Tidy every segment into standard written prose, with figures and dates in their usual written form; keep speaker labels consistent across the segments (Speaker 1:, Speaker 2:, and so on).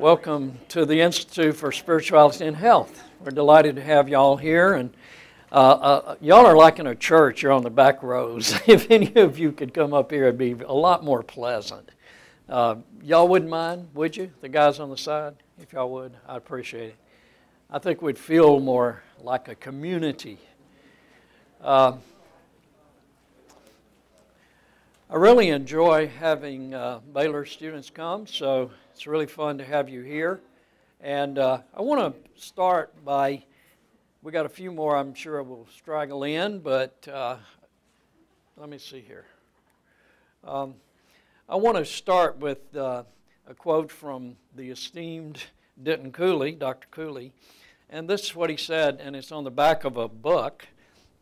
Speaker 1: Welcome to the Institute for Spirituality and Health. We're delighted to have y'all here, and y'all are like in a church. You're on the back rows. If any of you could come up here, it'd be a lot more pleasant. Y'all wouldn't mind, would you? The guys on the side, if y'all would, I'd appreciate it. I think we'd feel more like a community. I really enjoy having Baylor students come, so it's really fun to have you here. And I want to start by, we got a few more I'm sure will straggle in, but let me see here. I want to start with a quote from the esteemed Denton Cooley, Dr. Cooley, and this is what he said, and it's on the back of a book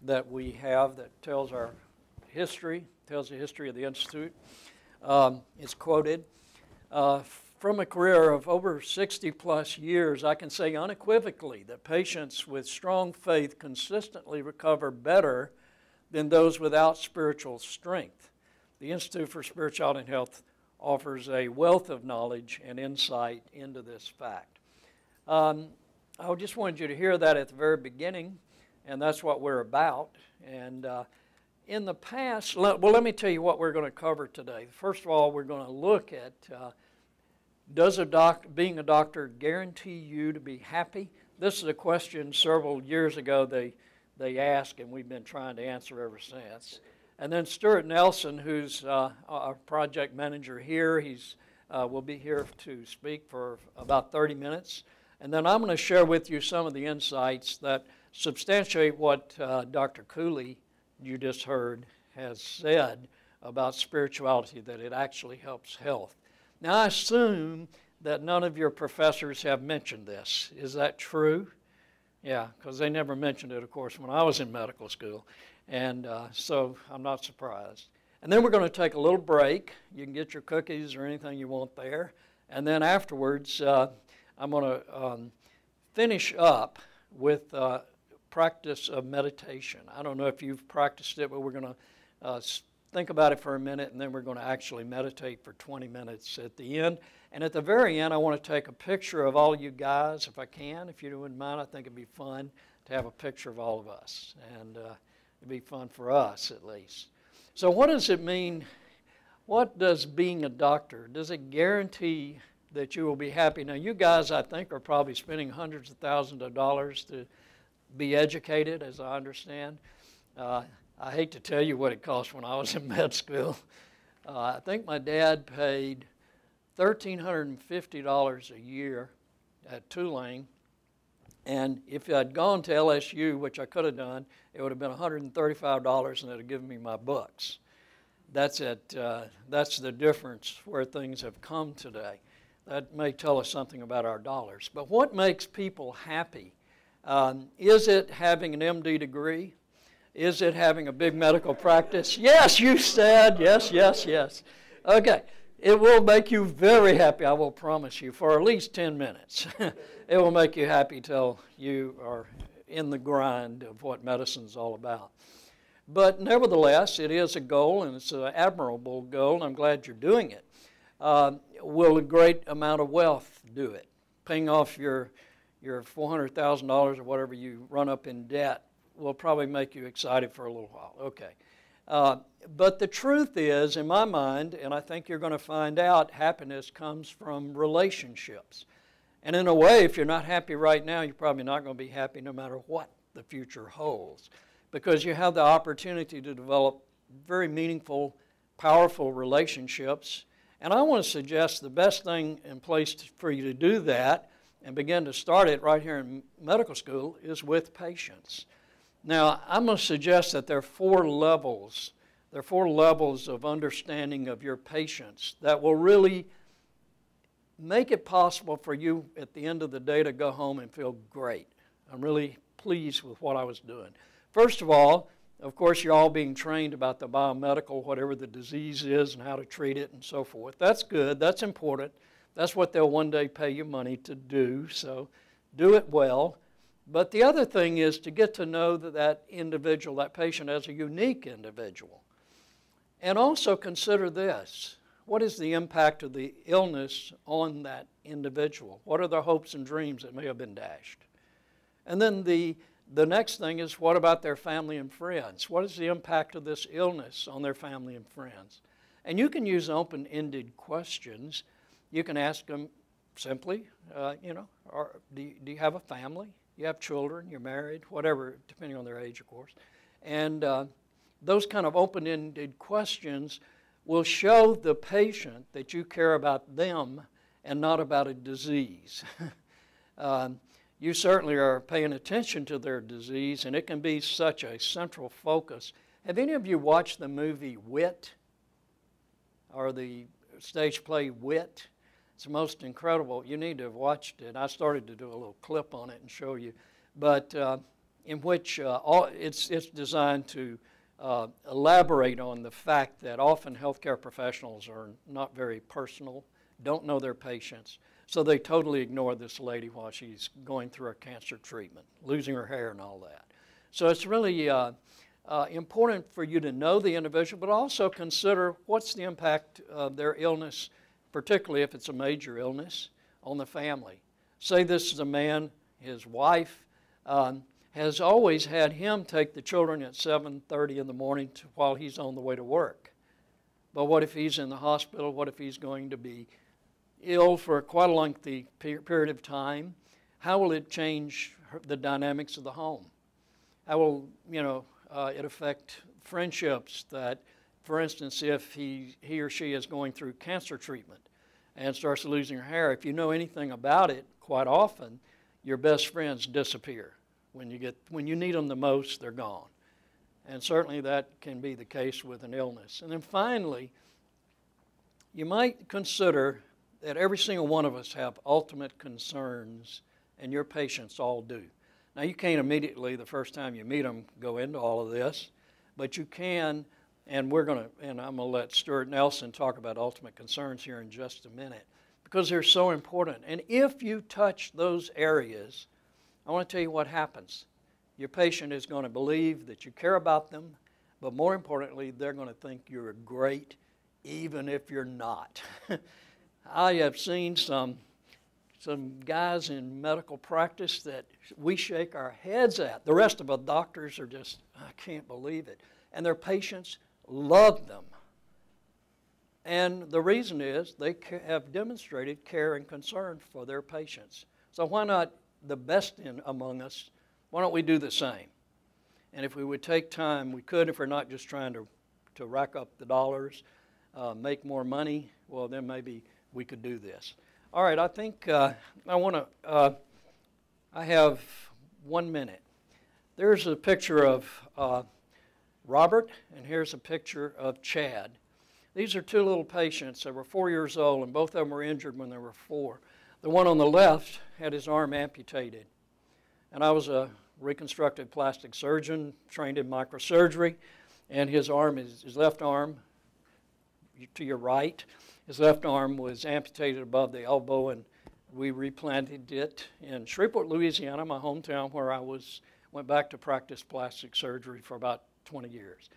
Speaker 1: that we have that tells our history, tells the history of the Institute. It's quoted, from a career of over 60 plus years, I can say unequivocally that patients with strong faith consistently recover better than those without spiritual strength. The Institute for Spirituality and Health offers a wealth of knowledge and insight into this fact. I just wanted you to hear that at the very beginning, and that's what we're about. And in the past, let me tell you what we're going to cover today. First of all, we're going to look at does being a doctor guarantee you to be happy? This is a question several years ago they asked, and we've been trying to answer ever since. And then Stuart Nelson, who's our project manager here, will be here to speak for about 30 minutes. And then I'm going to share with you some of the insights that substantiate what Dr. Cooley, you just heard, has said about spirituality, that it actually helps health. Now, I assume that none of your professors have mentioned this. Is that true? Yeah, because they never mentioned it, of course, when I was in medical school. And so I'm not surprised. And then we're going to take a little break. You can get your cookies or anything you want there. And then afterwards, I'm going to finish up with practice of meditation. I don't know if you've practiced it, but we're going to think about it for a minute, and then we're going to actually meditate for 20 minutes at the end. And at the very end, I want to take a picture of all you guys, if I can. If you wouldn't mind, I think it'd be fun to have a picture of all of us. And it'd be fun for us, at least. So what does it mean? What does being a doctor, does it guarantee that you will be happy? Now, you guys, I think, are probably spending hundreds of thousands of dollars to be educated, as I understand. I hate to tell you what it cost when I was in med school. I think my dad paid $1,350 a year at Tulane, and if I'd gone to LSU, which I could have done, it would have been $135, and it would have given me my books. That's the difference where things have come today. That may tell us something about our dollars. But what makes people happy? Is it having an MD degree? Is it having a big medical practice? Yes, you said. Yes, yes, yes. Okay. It will make you very happy, I will promise you, for at least 10 minutes. It will make you happy till you are in the grind of what medicine's all about. But nevertheless, it is a goal, and it's an admirable goal, and I'm glad you're doing it. Will a great amount of wealth do it? Paying off your $400,000 or whatever you run up in debt will probably make you excited for a little while. Okay. But the truth is, in my mind, and I think you're going to find out, happiness comes from relationships. And in a way, if you're not happy right now, you're probably not going to be happy no matter what the future holds, because you have the opportunity to develop very meaningful, powerful relationships. And I want to suggest the best thing in place for you to do that and begin to start it right here in medical school is with patients. Now, I'm going to suggest that there are four levels. There are four levels of understanding of your patients that will really make it possible for you at the end of the day to go home and feel great. I'm really pleased with what I was doing. First of all, of course, you're all being trained about the biomedical, whatever the disease is and how to treat it and so forth. That's good. That's important. That's what they'll one day pay you money to do, so do it well. But the other thing is to get to know that individual, that patient, as a unique individual. And also consider this. what is the impact of the illness on that individual? What are their hopes and dreams that may have been dashed? And then the next thing is, what about their family and friends? What is the impact of this illness on their family and friends? And you can use open-ended questions. You can ask them simply, do you have a family? You have children, you're married, whatever, depending on their age, of course. And those kind of open-ended questions will show the patient that you care about them and not about a disease. You certainly are paying attention to their disease, and it can be such a central focus. Have any of you watched the movie Wit, or the stage play Wit? It's the most incredible. You need to have watched it. I started to do a little clip on it and show you. But in which it's designed to elaborate on the fact that often healthcare professionals are not very personal, don't know their patients, so they totally ignore this lady while she's going through her cancer treatment, losing her hair and all that. So it's really important for you to know the individual, but also consider what's the impact of their illness, particularly if it's a major illness, on the family. Say this is a man, his wife has always had him take the children at 7:30 in the morning while he's on the way to work. But what if he's in the hospital? What if he's going to be ill for quite a lengthy period of time? How will it change the dynamics of the home? How will it affect friendships that, for instance, if he or she is going through cancer treatment and starts losing her hair, if you know anything about it, quite often your best friends disappear. When you need them the most, they're gone. And certainly that can be the case with an illness. And then finally, you might consider that every single one of us have ultimate concerns, and your patients all do. Now, you can't immediately, the first time you meet them, go into all of this, but you can, and I'm going to let Stuart Nelson talk about ultimate concerns here in just a minute, because they're so important. And if you touch those areas, I want to tell you what happens. Your patient is going to believe that you care about them, but more importantly, they're going to think you're great, even if you're not. I have seen some guys in medical practice that we shake our heads at. The rest of the doctors are just, I can't believe it. And their patients love them. And the reason is they have demonstrated care and concern for their patients. So why not, the best among us, why don't we do the same? And if we would take time, we could, if we're not just trying to rack up the dollars, make more money, well, then maybe we could do this. All right, I think I have 1 minute. There's a picture of Robert, and here's a picture of Chad. These are two little patients that were 4 years old, and both of them were injured when they were 4. The one on the left had his arm amputated, and I was a reconstructive plastic surgeon trained in microsurgery, and his left arm, to your right, his left arm was amputated above the elbow, and we replanted it in Shreveport, Louisiana, my hometown, where I went back to practice plastic surgery for about 20 years.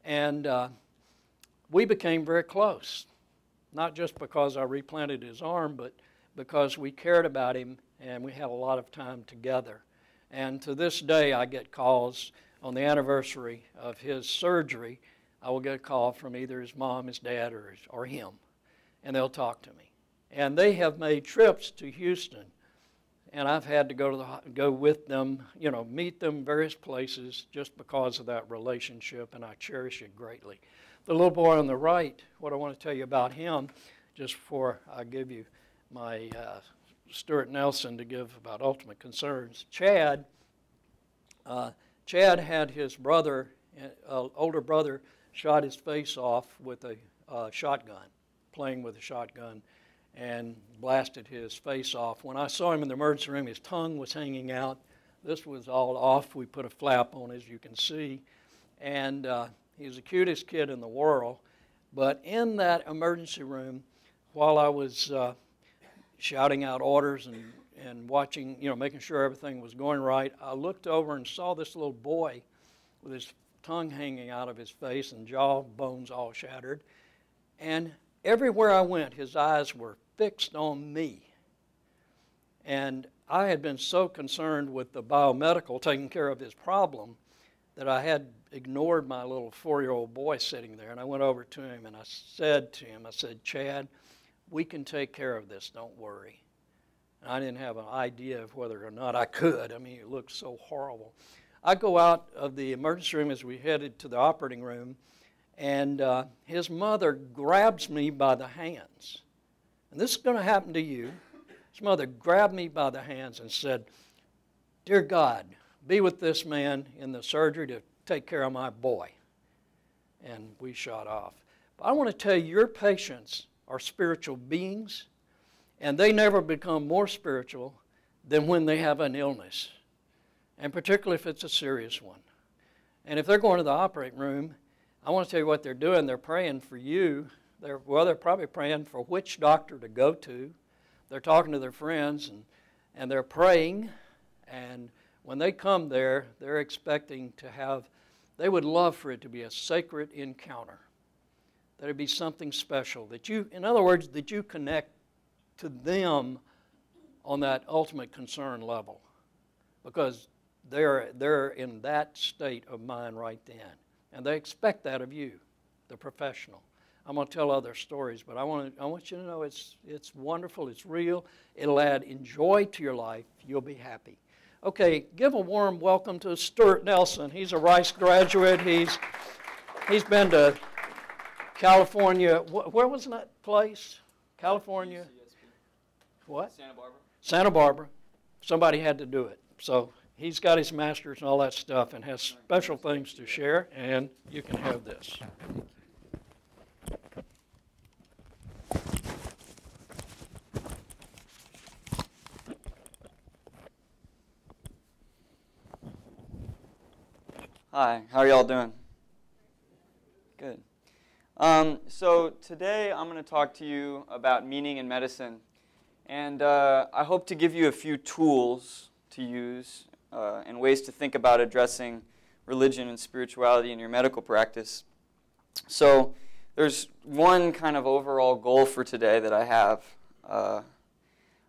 Speaker 1: And we became very close, not just because I replanted his arm, but because we cared about him and we had a lot of time together. And to this day, I get calls on the anniversary of his surgery. I will get a call from either his mom, his dad, or him, and they'll talk to me. And they have made trips to Houston, and I've had to go with them, meet them various places just because of that relationship, and I cherish it greatly. The little boy on the right, what I want to tell you about him, just before I give you my Stuart Nelson to give about ultimate concerns. Chad had his brother, older brother, shot his face off with a shotgun, playing with a shotgun, and blasted his face off. When I saw him in the emergency room, his tongue was hanging out. This was all off. We put a flap on, as you can see. And he was the cutest kid in the world. But in that emergency room, while I was shouting out orders and watching, making sure everything was going right, I looked over and saw this little boy with his tongue hanging out of his face and jaw bones all shattered. And everywhere I went, his eyes were fixed on me. And I had been so concerned with the biomedical taking care of his problem that I had ignored my little 4-year-old boy sitting there. And I went over to him and I said, Chad, we can take care of this, don't worry. And I didn't have an idea of whether or not I could. I mean, it looked so horrible. I go out of the emergency room as we headed to the operating room, and his mother grabs me by the hands. And this is going to happen to you. His mother grabbed me by the hands and said, "Dear God, be with this man in the surgery to take care of my boy." And we shot off. But I want to tell you, your patients are spiritual beings, and they never become more spiritual than when they have an illness, and particularly if it's a serious one. And if they're going to the operating room, I want to tell you what they're doing. They're praying for you. They're probably praying for which doctor to go to. They're talking to their friends, and they're praying. And when they come there, they're expecting to have, they would love for it to be a sacred encounter. That it be something special. That you, in other words, that you connect to them on that ultimate concern level. Because they're in that state of mind right then. And they expect that of you, the professional. I'm going to tell other stories, but I want you to know it's wonderful, it's real. It'll add joy to your life. You'll be happy. Okay, give a warm welcome to Stuart Nelson. He's a Rice graduate. He's been to California. Where was that place? California? What?
Speaker 2: Santa Barbara.
Speaker 1: Santa Barbara. Somebody had to do it. So he's got his master's and all that stuff and has special things to share, and you can have this.
Speaker 2: Hi, how are y'all doing? Good. So today I'm going to talk to you about meaning in medicine. And I hope to give you a few tools to use and ways to think about addressing religion and spirituality in your medical practice. So there's one kind of overall goal for today that I have.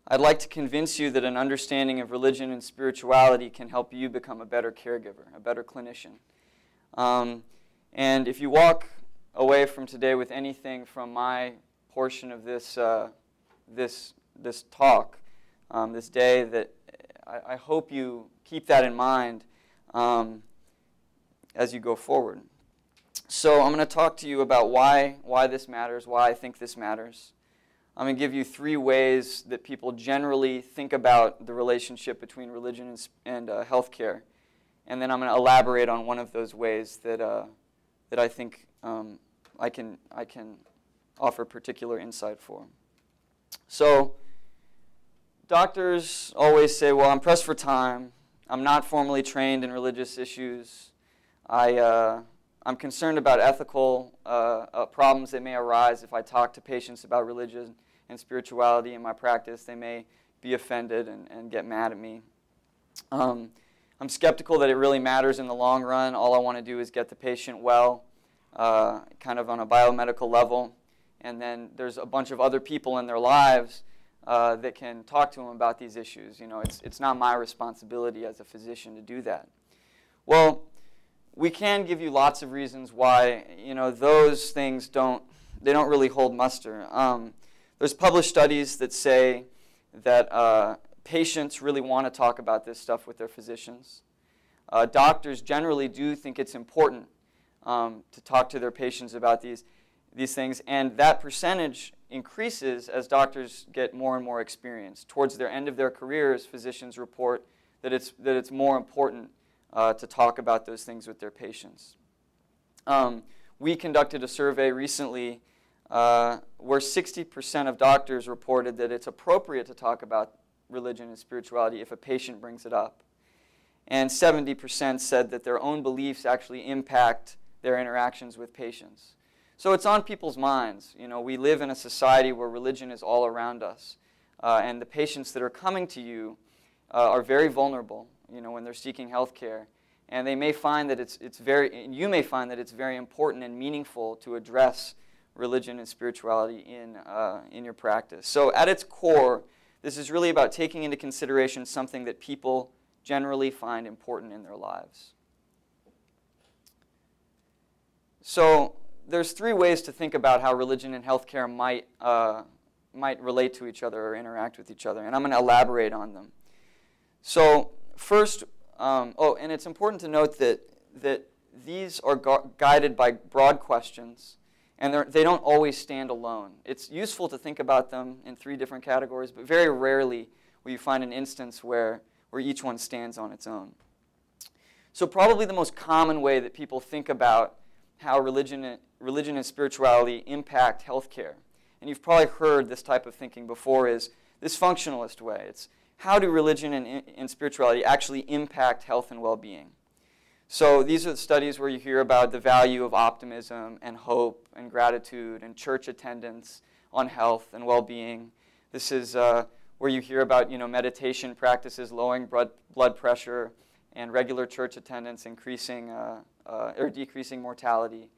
Speaker 2: I'd like to convince you that an understanding of religion and spirituality can help you become a better caregiver, a better clinician. And if you walk away from today with anything from my portion of this this talk, this day, that I hope you keep that in mind as you go forward. So I'm going to talk to you about why this matters, why I think this matters. I'm going to give you 3 ways that people generally think about the relationship between religion and healthcare. And then I'm going to elaborate on one of those ways that I think I can offer particular insight for. So doctors always say, well, I'm pressed for time. I'm not formally trained in religious issues. I'm concerned about ethical problems that may arise if I talk to patients about religion and spirituality in my practice. They may be offended and get mad at me. I'm skeptical that it really matters in the long run. All I want to do is get the patient well, kind of on a biomedical level. And then there's a bunch of other people in their lives that can talk to them about these issues. You know, it's not my responsibility as a physician to do that. Well, we can give you lots of reasons why, you know, those things don't really hold muster. There's published studies that say that patients really want to talk about this stuff with their physicians. Doctors generally do think it's important to talk to their patients about these things, and that percentage increases as doctors get more and more experience. Towards their end of their careers, physicians report that it's more important to talk about those things with their patients. We conducted a survey recently where 60% of doctors reported that it's appropriate to talk about religion and spirituality if a patient brings it up. And 70% said that their own beliefs actually impact their interactions with patients. So it's on people's minds. You know, we live in a society where religion is all around us. And the patients that are coming to you are very vulnerable, you know, when they're seeking health care. And they may find that you may find that it's very important and meaningful to address religion and spirituality in your practice. So at its core, this is really about taking into consideration something that people generally find important in their lives. So there's three ways to think about how religion and healthcare might relate to each other or interact with each other, and I'm going to elaborate on them. So first, and it's important to note that these are guided by broad questions, and they don't always stand alone. It's useful to think about them in three different categories, but very rarely will you find an instance where each one stands on its own. So probably the most common way that people think about how religion and spirituality impact healthcare, and you've probably heard this type of thinking before, is this functionalist way. It's how do religion and spirituality actually impact health and well-being? So these are the studies where you hear about the value of optimism and hope and gratitude and church attendance on health and well-being. This is where you hear about meditation practices lowering blood pressure and regular church attendance increasing or decreasing mortality.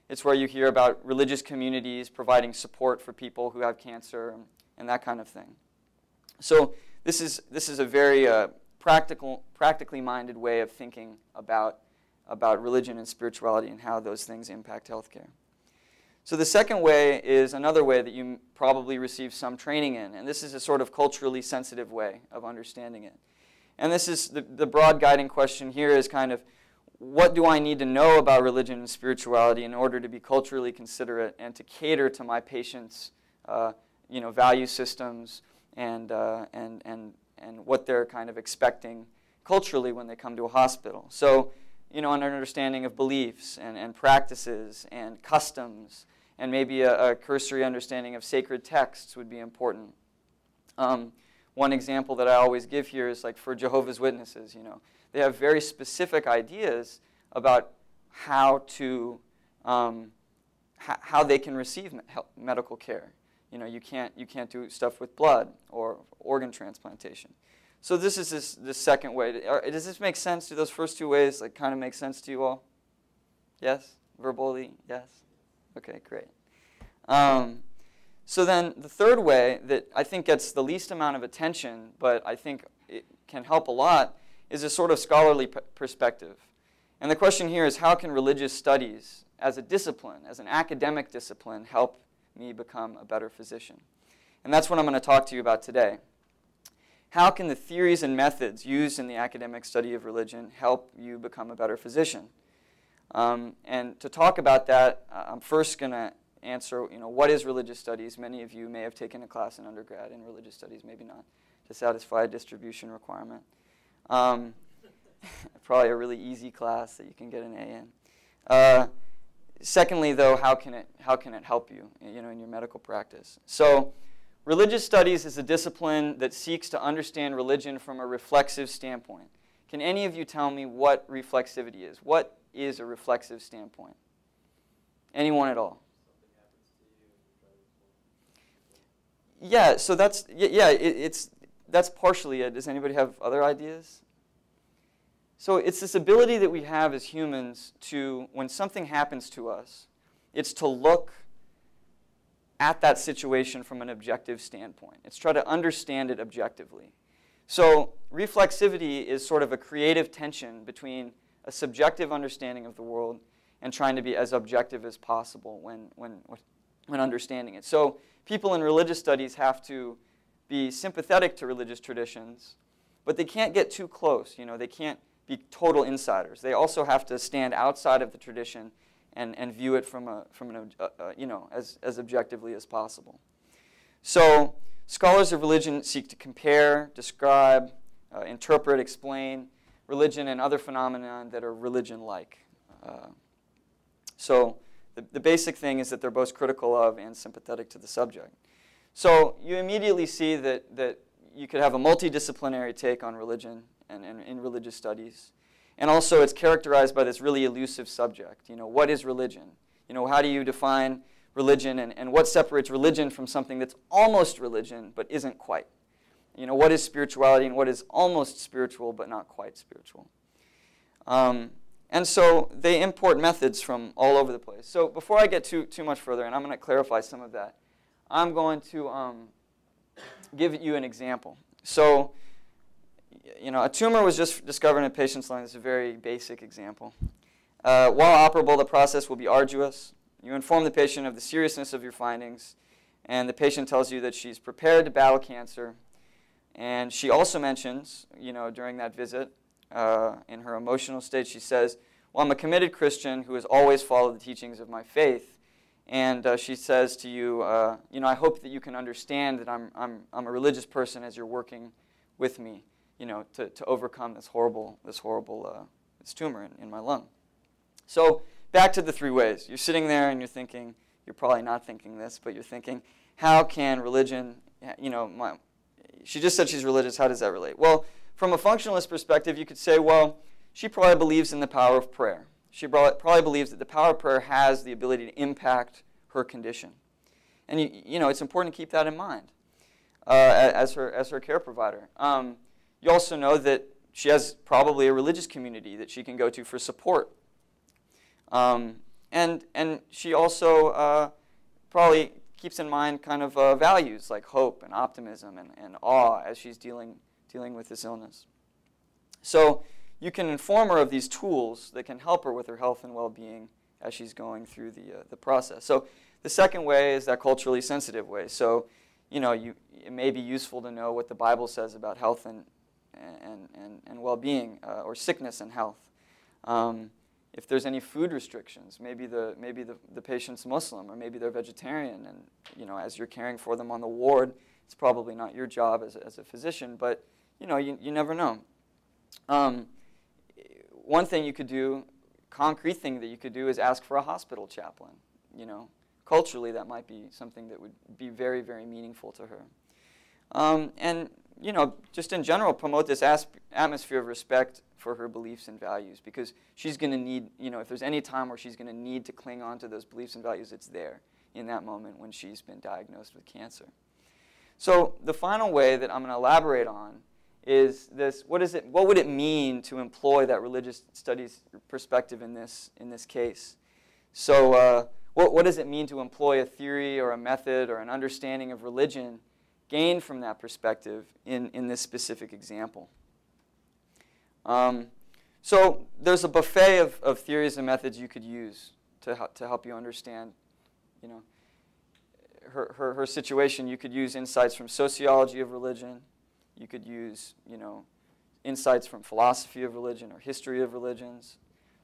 Speaker 2: It's where you hear about religious communities providing support for people who have cancer and that kind of thing. So this is a very practically minded way of thinking about religion and spirituality and how those things impact healthcare. So the second way is another way that you probably receive some training in, and this is a sort of culturally sensitive way of understanding it. And this is the broad guiding question here is kind of, what do I need to know about religion and spirituality in order to be culturally considerate and to cater to my patients' value systems and what they're kind of expecting culturally when they come to a hospital. So, an understanding of beliefs and practices and customs, and maybe a cursory understanding of sacred texts would be important. One example that I always give here is like for Jehovah's Witnesses, they have very specific ideas about how they can receive medical care. You can't do stuff with blood or organ transplantation. So this is this second way. Does this make sense? Do those first two ways kind of make sense to you all? Yes? Verbally? Yes? Okay, great. So then the third way that I think gets the least amount of attention, but I think it can help a lot, is a sort of scholarly perspective. And the question here is, how can religious studies as a discipline, as an academic discipline, help me become a better physician? And that's what I'm going to talk to you about today. How can the theories and methods used in the academic study of religion help you become a better physician? And to talk about that, I'm first going to answer, what is religious studies? Many of you may have taken a class in undergrad in religious studies, maybe not, to satisfy a distribution requirement. Probably a really easy class that you can get an A in. Secondly, though, how can it help you, in your medical practice? So, religious studies is a discipline that seeks to understand religion from a reflexive standpoint. Can any of you tell me what reflexivity is? What is a reflexive standpoint? Anyone at all? Yeah, so that's that's partially it. Does anybody have other ideas? So it's this ability that we have as humans to, when something happens to us, it's to look at that situation from an objective standpoint. It's try to understand it objectively. So reflexivity is sort of a creative tension between a subjective understanding of the world and trying to be as objective as possible when understanding it. So people in religious studies have to be sympathetic to religious traditions, but they can't get too close. They can't be total insiders. They also have to stand outside of the tradition and view it as objectively as possible. So scholars of religion seek to compare, describe, interpret, explain religion and other phenomena that are religion-like. So the basic thing is that they're both critical of and sympathetic to the subject. So you immediately see that you could have a multidisciplinary take on religion and in religious studies. And also it's characterized by this really elusive subject. What is religion? How do you define religion and what separates religion from something that's almost religion but isn't quite? What is spirituality and what is almost spiritual but not quite spiritual? And so they import methods from all over the place. So before I get too much further, and I'm going to clarify some of that, I'm going to give you an example. So, a tumor was just discovered in a patient's lung. This is a very basic example. While operable, the process will be arduous. You inform the patient of the seriousness of your findings, and the patient tells you that she's prepared to battle cancer. And she also mentions, during that visit, in her emotional state, she says, well, I'm a committed Christian who has always followed the teachings of my faith. And she says to you, I hope that you can understand that I'm a religious person as you're working with me, to overcome this tumor in my lung. So back to the three ways. You're sitting there and you're thinking, you're probably not thinking this, but you're thinking, how can religion, she just said she's religious, how does that relate? Well, from a functionalist perspective, you could say, well, she probably believes in the power of prayer. She probably believes that the power of prayer has the ability to impact her condition. And it's important to keep that in mind as her care provider. You also know that she has probably a religious community that she can go to for support. And she also probably keeps in mind kind of values like hope and optimism and awe as she's dealing with this illness. So you can inform her of these tools that can help her with her health and well-being as she's going through the process. So the second way is that culturally sensitive way. So it may be useful to know what the Bible says about health and well-being or sickness and health. If there's any food restrictions, maybe the patient's Muslim or maybe they're vegetarian, and as you're caring for them on the ward, it's probably not your job as a physician, but you never know. One thing you could do, concrete thing that you could do, is ask for a hospital chaplain. Culturally, that might be something that would be very, very meaningful to her. And just in general, promote this atmosphere of respect for her beliefs and values, because she's going to need, if there's any time where she's going to need to cling on to those beliefs and values, it's there in that moment when she's been diagnosed with cancer. So the final way that I'm going to elaborate on is this: what would it mean to employ that religious studies perspective in this case? So what does it mean to employ a theory or a method or an understanding of religion gained from that perspective in this specific example? So there's a buffet of theories and methods you could use to help you understand, her situation. You could use insights from sociology of religion. You could use, insights from philosophy of religion or history of religions.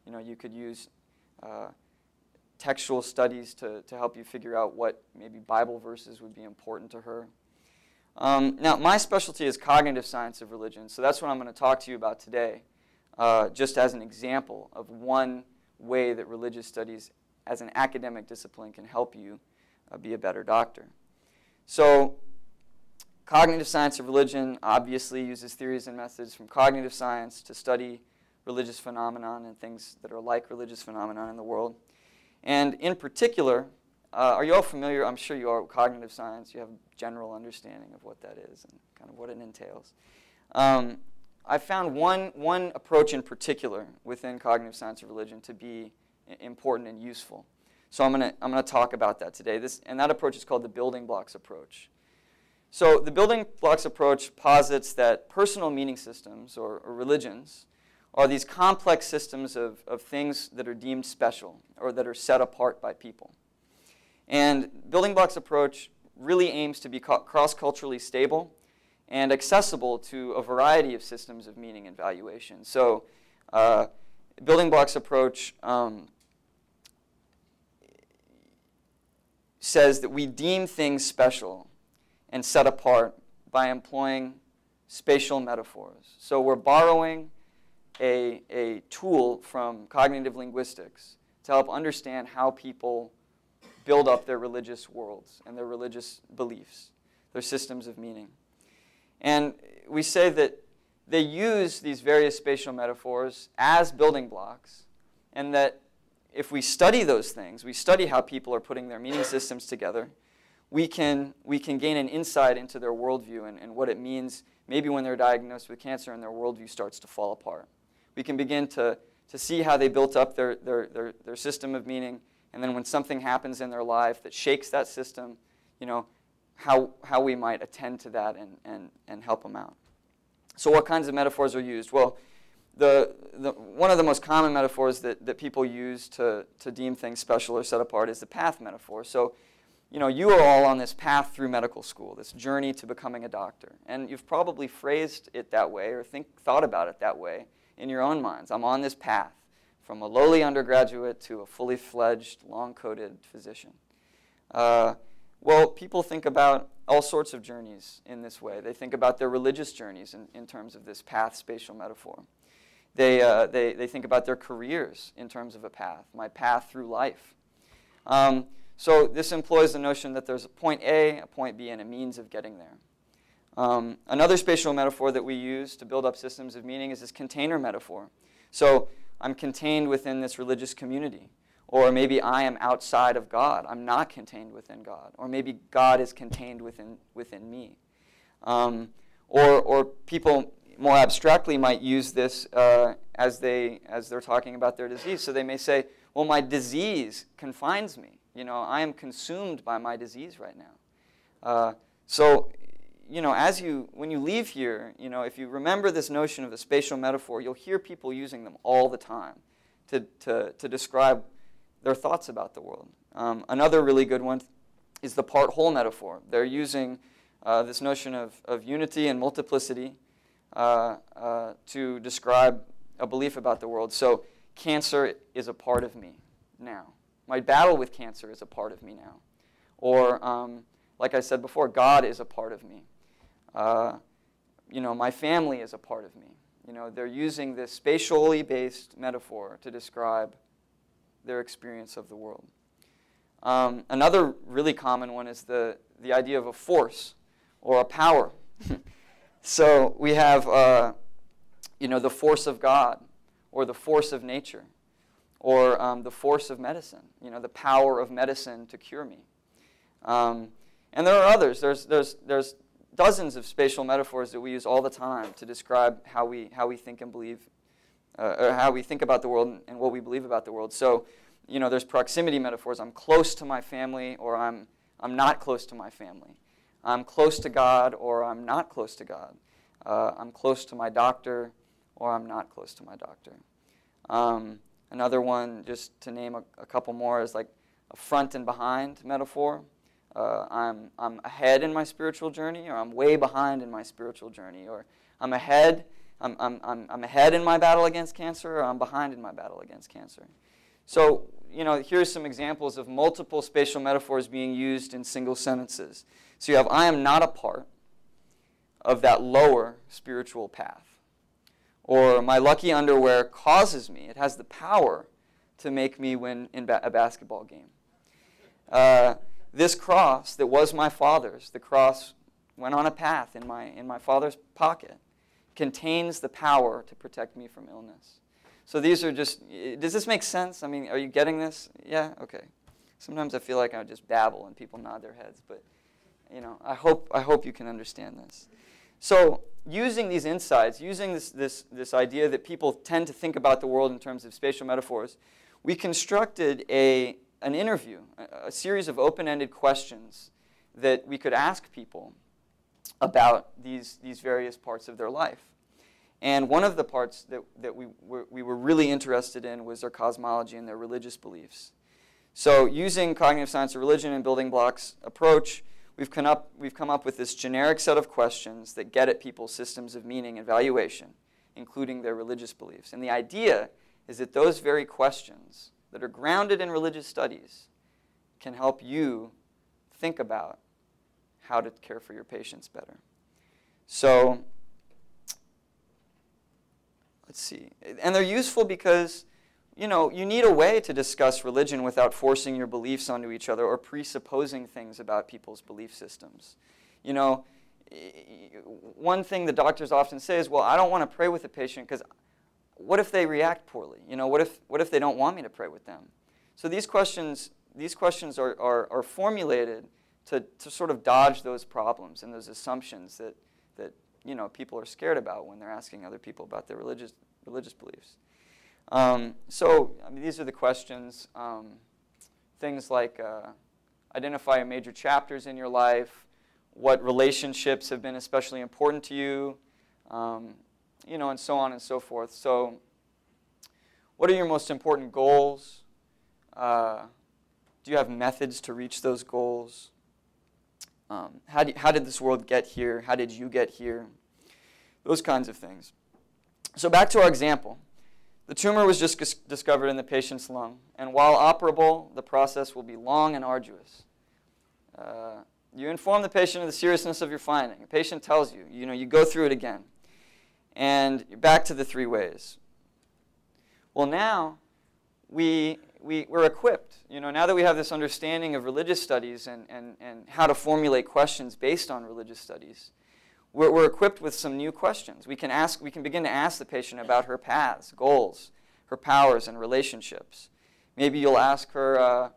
Speaker 2: You could use textual studies to help you figure out what maybe Bible verses would be important to her. Now, my specialty is cognitive science of religion, so that's what I'm going to talk to you about today, just as an example of one way that religious studies as an academic discipline can help you be a better doctor. So cognitive science of religion obviously uses theories and methods from cognitive science to study religious phenomenon and things that are like religious phenomenon in the world. And in particular, are you all familiar? I'm sure you are with cognitive science. You have a general understanding of what that is and kind of what it entails. I found one approach in particular within cognitive science of religion to be important and useful. So I'm gonna talk about that today. And that approach is called the building blocks approach. So the building blocks approach posits that personal meaning systems, or religions, are these complex systems of things that are deemed special or that are set apart by people. And building blocks approach really aims to be cross-culturally stable and accessible to a variety of systems of meaning and valuation. So building blocks approach says that we deem things special and set apart by employing spatial metaphors. So we're borrowing a tool from cognitive linguistics to help understand how people build up their religious worlds and their religious beliefs, their systems of meaning. And we say that they use these various spatial metaphors as building blocks, and that if we study those things, we study how people are putting their meaning systems together, we can gain an insight into their worldview and what it means maybe when they're diagnosed with cancer and their worldview starts to fall apart. We can begin to to see how they built up their system of meaning, and then when something happens in their life that shakes that system, how we might attend to that and help them out. So what kinds of metaphors are used? Well, one of the most common metaphors that people use to deem things special or set apart is the path metaphor. So, you are all on this path through medical school, this journey to becoming a doctor. And you've probably phrased it that way or thought about it that way in your own minds. I'm on this path from a lowly undergraduate to a fully fledged, long-coated physician. Well, people think about all sorts of journeys in this way. They think about their religious journeys in terms of this path spatial metaphor. They think about their careers in terms of a path, my path through life. So this employs the notion that there's a point A, a point B, and a means of getting there. Another spatial metaphor that we use to build up systems of meaning is this container metaphor. So I'm contained within this religious community. Or maybe I am outside of God. I'm not contained within God. Or maybe God is contained within me. Or people more abstractly might use this as they're talking about their disease. So they may say, well, my disease confines me. I am consumed by my disease right now. So, when you leave here, if you remember this notion of the spatial metaphor, you'll hear people using them all the time to describe their thoughts about the world. Another really good one is the part-whole metaphor. They're using this notion of unity and multiplicity to describe a belief about the world. So cancer is a part of me now. My battle with cancer is a part of me now. Or, like I said before, God is a part of me. My family is a part of me. They're using this spatially based metaphor to describe their experience of the world. Another really common one is the idea of a force or a power. So we have, the force of God, or the force of nature, or the force of medicine. The power of medicine to cure me. And there are others. There's dozens of spatial metaphors that we use all the time to describe how we think and believe, or how we think about the world and what we believe about the world. So, there's proximity metaphors. I'm close to my family, or I'm not close to my family. I'm close to God, or I'm not close to God. I'm close to my doctor, or I'm not close to my doctor. Another one, just to name a couple more, is like a front and behind metaphor. I'm ahead in my spiritual journey, or I'm way behind in my spiritual journey, or I'm ahead in my battle against cancer, or I'm behind in my battle against cancer. So, here's some examples of multiple spatial metaphors being used in single sentences. So you have, I am not a part of that lower spiritual path. Or my lucky underwear causes me, it has the power to make me win in a basketball game. This cross that was my father's, the cross went on a path in my father's pocket, contains the power to protect me from illness. So these are just, does this make sense? I mean, are you getting this? Yeah? Okay. Sometimes I feel like I just babble and people nod their heads, but I hope you can understand this. So using these insights, using this idea that people tend to think about the world in terms of spatial metaphors, we constructed an interview, a series of open-ended questions that we could ask people about these various parts of their life. And one of the parts that we were really interested in was their cosmology and their religious beliefs. So using cognitive science of religion and building blocks approach, we've come up with this generic set of questions that get at people's systems of meaning and valuation, including their religious beliefs. And the idea is that those very questions that are grounded in religious studies can help you think about how to care for your patients better. So let's see. And they're useful because, you need a way to discuss religion without forcing your beliefs onto each other or presupposing things about people's belief systems. One thing the doctors often say is, well, I don't want to pray with a patient because what if they react poorly? What if they don't want me to pray with them? So these questions are formulated to sort of dodge those problems and those assumptions that people are scared about when they're asking other people about their religious beliefs. So I mean, these are the questions. Things like identify your major chapters in your life, what relationships have been especially important to you, you know, and so on and so forth. So what are your most important goals? Do you have methods to reach those goals? How did this world get here? How did you get here? Those kinds of things. So back to our example. The tumor was just discovered in the patient's lung, and while operable, the process will be long and arduous. You inform the patient of the seriousness of your finding. The patient tells you, you go through it again. And you're back to the 3 ways. Well, now we're equipped. Now that we have this understanding of religious studies and how to formulate questions based on religious studies, we're equipped with some new questions. We can begin to ask the patient about her paths, goals, her powers, and relationships. Maybe you'll ask her,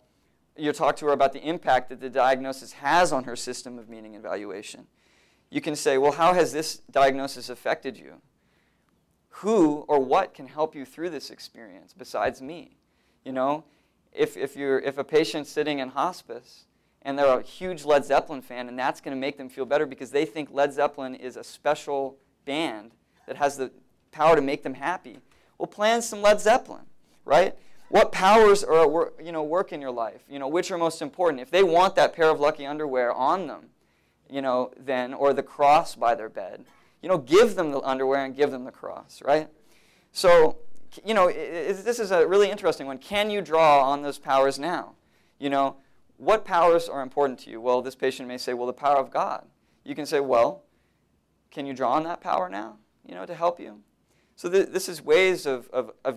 Speaker 2: you'll talk to her about the impact that the diagnosis has on her system of meaning and valuation. You can say, well, how has this diagnosis affected you? Who or what can help you through this experience besides me? If a patient's sitting in hospice and they're a huge Led Zeppelin fan, and that's going to make them feel better because they think Led Zeppelin is a special band that has the power to make them happy, well, plan some Led Zeppelin, right? What powers are work in your life? Which are most important? If they want that pair of lucky underwear on them, then, or the cross by their bed, give them the underwear and give them the cross, right? So, this is a really interesting one. Can you draw on those powers now? What powers are important to you? Well, this patient may say, well, the power of God. You can say, well, can you draw on that power now, to help you? So this is ways of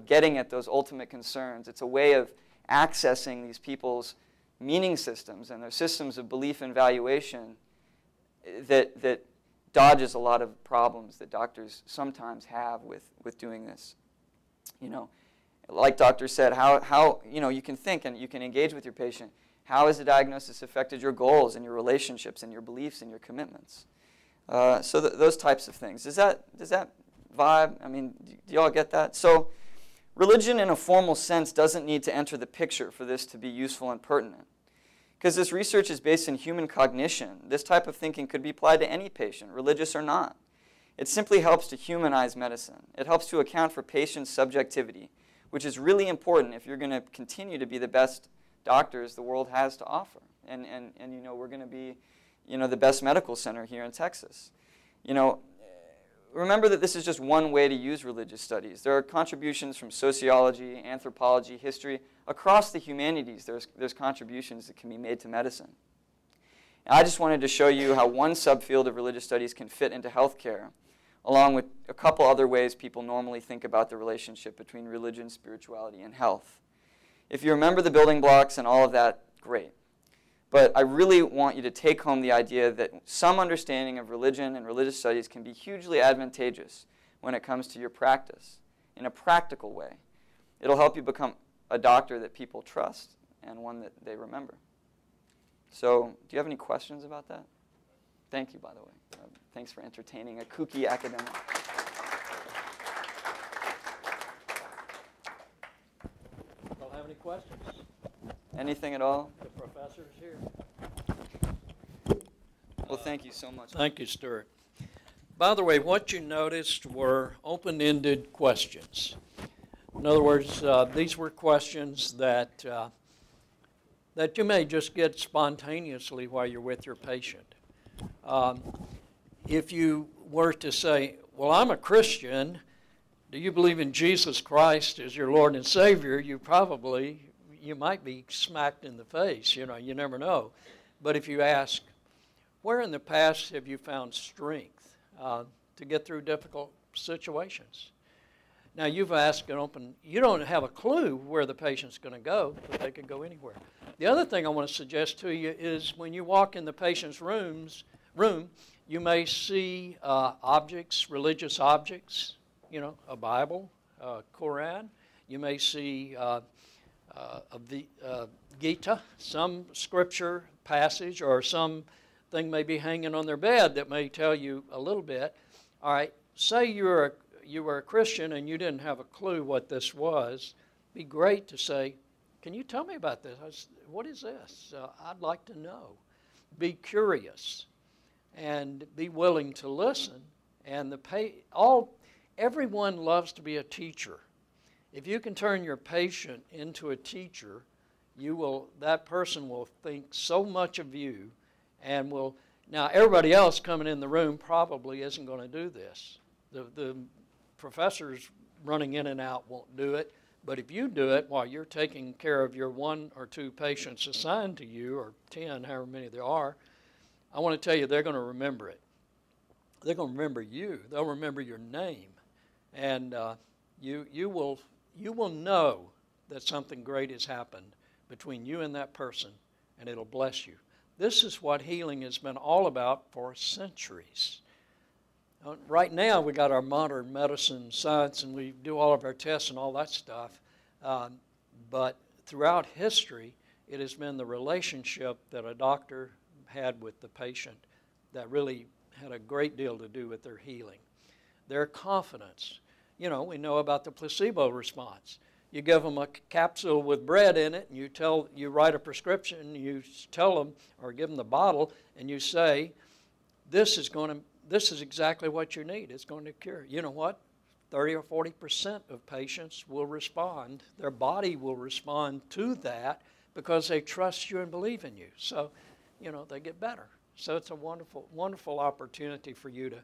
Speaker 2: getting at those ultimate concerns. It's a way of accessing these people's meaning systems and their systems of belief and valuation that dodges a lot of problems that doctors sometimes have with doing this. Like doctor said, how you can think and you can engage with your patient. How has the diagnosis affected your goals and your relationships and your beliefs and your commitments? So those types of things. Does that vibe? I mean, do you all get that? So religion in a formal sense doesn't need to enter the picture for this to be useful and pertinent. Because this research is based in human cognition. This type of thinking could be applied to any patient, religious or not. It simply helps to humanize medicine. It helps to account for patients' subjectivity, which is really important if you're going to continue to be the best doctors the world has to offer. And we're going to be, the best medical center here in Texas. Remember that this is just one way to use religious studies. There are contributions from sociology, anthropology, history. Across the humanities, there's contributions that can be made to medicine. And I just wanted to show you how one subfield of religious studies can fit into healthcare, along with a couple other ways people normally think about the relationship between religion, spirituality, and health. If you remember the building blocks and all of that, great. But I really want you to take home the idea that some understanding of religion and religious studies can be hugely advantageous when it comes to your practice in a practical way. It'll help you become a doctor that people trust and one that they remember. So, do you have any questions about that? Thank you, by the way. Thanks for entertaining a kooky academic.
Speaker 1: Don't have any questions?
Speaker 2: Anything at all?
Speaker 1: The professor's here.
Speaker 2: Well, thank you so much.
Speaker 1: Thank you, Stuart. By the way, what you noticed were open-ended questions. In other words, these were questions that you may just get spontaneously while you're with your patient. If you were to say, well, I'm a Christian, do you believe in Jesus Christ as your Lord and Savior? You might be smacked in the face, you never know. But if you ask, where in the past have you found strength to get through difficult situations? Now, you've asked you don't have a clue where the patient's going to go, but they could go anywhere. The other thing I want to suggest to you is when you walk in the patient's room, you may see objects, religious objects, a Bible, a Quran. You may see Gita, some scripture passage, or something may be hanging on their bed that may tell you a little bit. All right, say you're you were a Christian and you didn't have a clue what this was, it'd be great to say, can you tell me about this? What is this? I'd like to know. Be curious and be willing to listen. And everyone loves to be a teacher. If you can turn your patient into a teacher, that person will think so much of you and will. Now, everybody else coming in the room probably isn't going to do this. The professors running in and out won't do it. But if you do it while you're taking care of your 1 or 2 patients assigned to you, or 10, however many there are, I want to tell you they're going to remember it. They're going to remember you. They'll remember your name. And you will know that something great has happened between you and that person, and it'll bless you. This is what healing has been all about for centuries. Right now, we got our modern medicine science, and we do all of our tests and all that stuff. But throughout history, it has been the relationship that a doctor had with the patient that really had a great deal to do with their healing. Their confidence. You know, we know about the placebo response. You give them a capsule with bread in it, and you write a prescription, you tell them, or give them the bottle, and you say, this is exactly what you need. It's going to cure. You know what? 30 or 40% of patients will respond. Their body will respond to that because they trust you and believe in you. So, you know, they get better. So it's a wonderful, wonderful opportunity for you to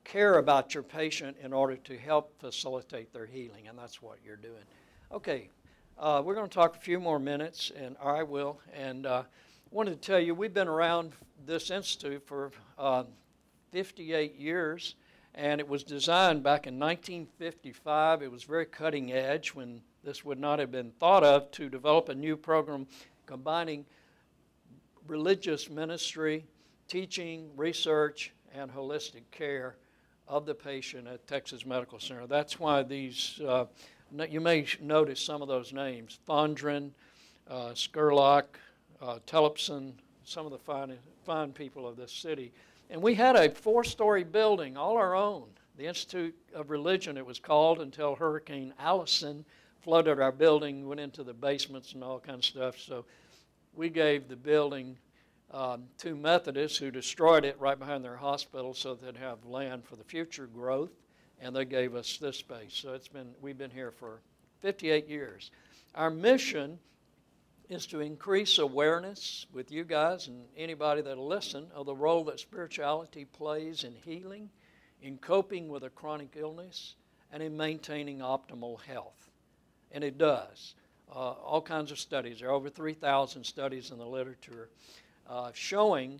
Speaker 1: care about your patient in order to help facilitate their healing, and that's what you're doing. Okay, we're going to talk a few more minutes, and I will. And wanted to tell you, we've been around this institute for 58 years, and it was designed back in 1955. It was very cutting edge when this would not have been thought of, to develop a new program combining religious ministry, teaching, research, and holistic care of the patient at Texas Medical Center. That's why these, you may notice some of those names, Fondren, Skurlock, Tellepson, some of the fine people of this city. And we had a 4-story building, all our own, the Institute of Religion it was called, until Hurricane Allison flooded our building, went into the basements and all kinds of stuff. So we gave the building to Methodists, who destroyed it right behind their hospital so they'd have land for the future growth, and they gave us this space. So we've been here for 58 years. Our mission is to increase awareness with you guys and anybody that'll listen of the role that spirituality plays in healing, in coping with a chronic illness, and in maintaining optimal health. And it does. All kinds of studies. There are over 3,000 studies in the literature showing,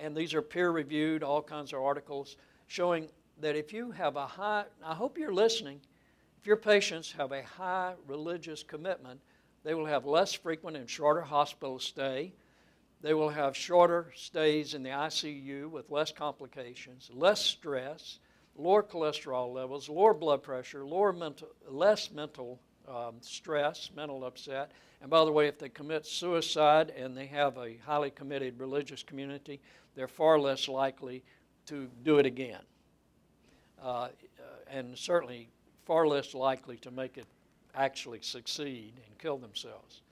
Speaker 1: and these are peer-reviewed, all kinds of articles, showing that if you have a high, I hope you're listening, if your patients have a high religious commitment, they will have less frequent and shorter hospital stay. They will have shorter stays in the ICU with less complications, less stress, lower cholesterol levels, lower blood pressure, less mental stress, mental upset. And by the way, if they commit suicide and they have a highly committed religious community, they're far less likely to do it again. And certainly far less likely to make it actually succeed and kill themselves.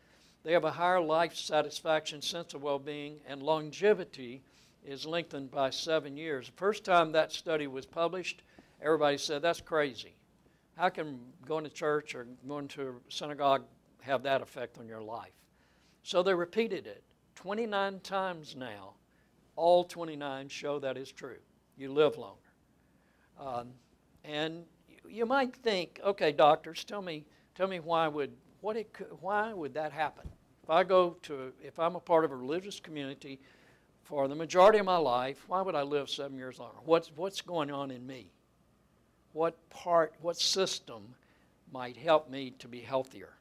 Speaker 1: They have a higher life satisfaction, sense of well-being, and longevity is lengthened by 7 years. The first time that study was published, everybody said, that's crazy. How can going to church or going to a synagogue have that effect on your life? So they repeated it 29 times now. All 29 show that is true. You live longer. And you might think, okay, doctors, tell me why would that happen? If I'm a part of a religious community for the majority of my life, why would I live 7 years longer? What's going on in me? What system might help me to be healthier?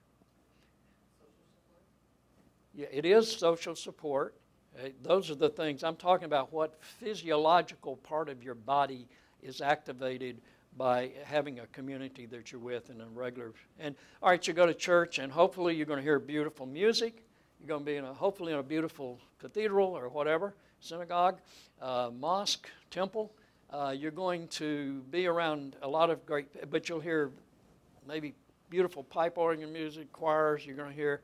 Speaker 1: Yeah, it is social support. Those are the things. I'm talking about what physiological part of your body is activated by having a community that you're with in a regular. And all right, you go to church, and hopefully you're going to hear beautiful music. You're going to be hopefully in a beautiful cathedral or whatever, synagogue, mosque, temple. You're going to be around a lot of great, but you'll hear maybe beautiful pipe organ music, choirs. You're going to hear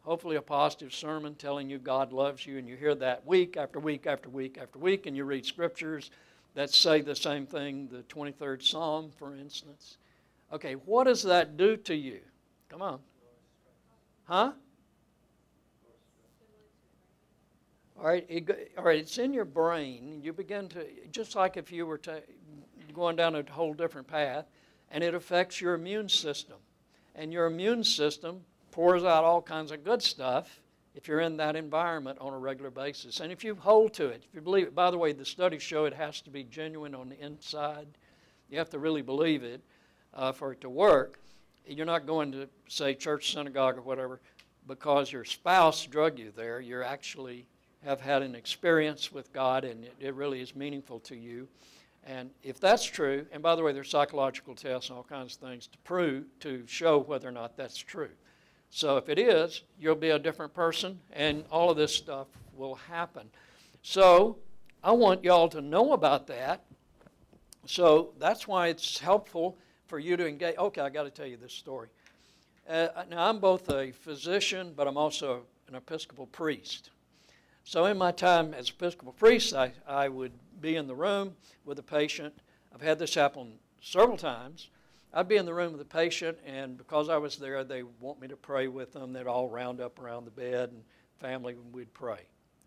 Speaker 1: hopefully a positive sermon telling you God loves you, and you hear that week after week after week after week, and you read scriptures that say the same thing, the 23rd Psalm, for instance. Okay, what does that do to you? Come on. Huh? All right, it's in your brain. You begin to, just like if you were going down a whole different path, and it affects your immune system. And your immune system pours out all kinds of good stuff if you're in that environment on a regular basis. And if you hold to it, if you believe it, by the way, the studies show it has to be genuine on the inside. You have to really believe it for it to work. You're not going to, say, church, synagogue, or whatever, because your spouse drug you there. You're actually have had an experience with God, and it really is meaningful to you. And if that's true, and by the way, there's psychological tests and all kinds of things to show whether or not that's true. So if it is, you'll be a different person, and all of this stuff will happen. So I want y'all to know about that. So that's why it's helpful for you to engage. Okay, I got to tell you this story. Now, I'm both a physician, but I'm also an Episcopal priest. So in my time as Episcopal priest, I would be in the room with a patient. I've had this happen several times. I'd be in the room with the patient, and because I was there, they want me to pray with them. They'd all round up around the bed, and family, and we'd pray,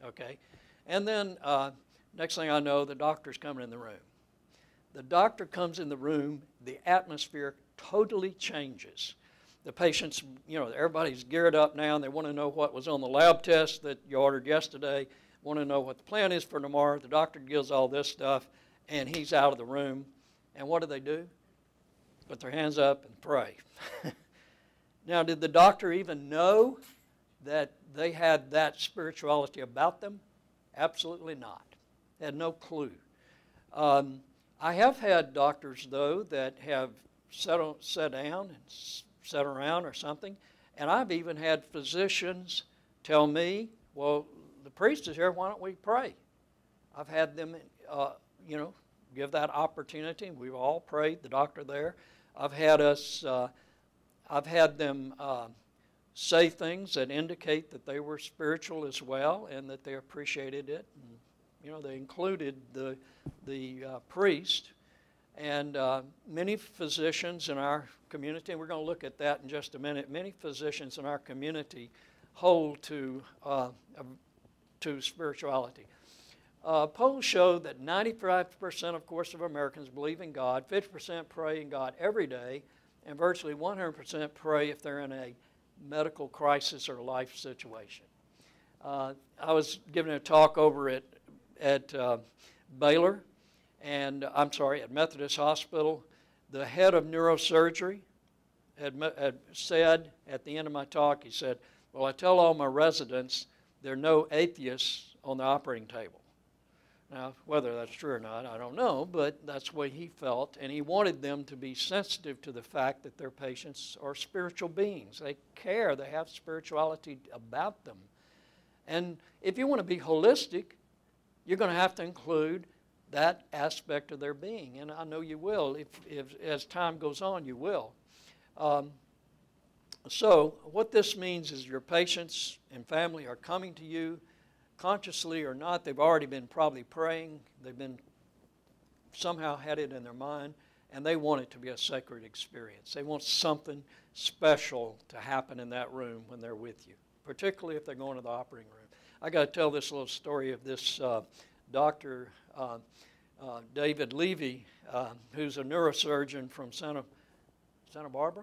Speaker 1: okay? And then next thing I know, the doctor's coming in the room. The doctor comes in the room, the atmosphere totally changes. The patients, you know, everybody's geared up now, and they want to know what was on the lab test that you ordered yesterday, want to know what the plan is for tomorrow. The doctor gives all this stuff, and he's out of the room. And what do? Put their hands up and pray. Now, did the doctor even know that they had that spirituality about them? Absolutely not. They had no clue. I have had doctors, though, that have sat down and sat around or something, and I've even had physicians tell me, well, the priest is here, why don't we pray? I've had them, give that opportunity. We've all prayed, the doctor there. I've had them say things that indicate that they were spiritual as well and that they appreciated it. And, they included the priest. And many physicians in our community, and we're going to look at that in just a minute, many physicians in our community hold to spirituality. Polls show that 95%, of course, of Americans believe in God, 50% pray in God every day, and virtually 100% pray if they're in a medical crisis or life situation. I was giving a talk over at Baylor, and at Methodist Hospital. The head of neurosurgery had said at the end of my talk, he said, well, I tell all my residents there are no atheists on the operating table. Now, whether that's true or not, I don't know, but that's the way he felt, and he wanted them to be sensitive to the fact that their patients are spiritual beings. They care, they have spirituality about them. And if you want to be holistic, you're going to have to include that aspect of their being, and I know you will. If as time goes on, you will. So what this means is your patients and family are coming to you, consciously or not. They've already been probably praying. They've been somehow had it in their mind, and they want it to be a sacred experience. They want something special to happen in that room when they're with you, particularly if they're going to the operating room. I got to tell this little story of this doctor, David Levy, who's a neurosurgeon from Santa Barbara?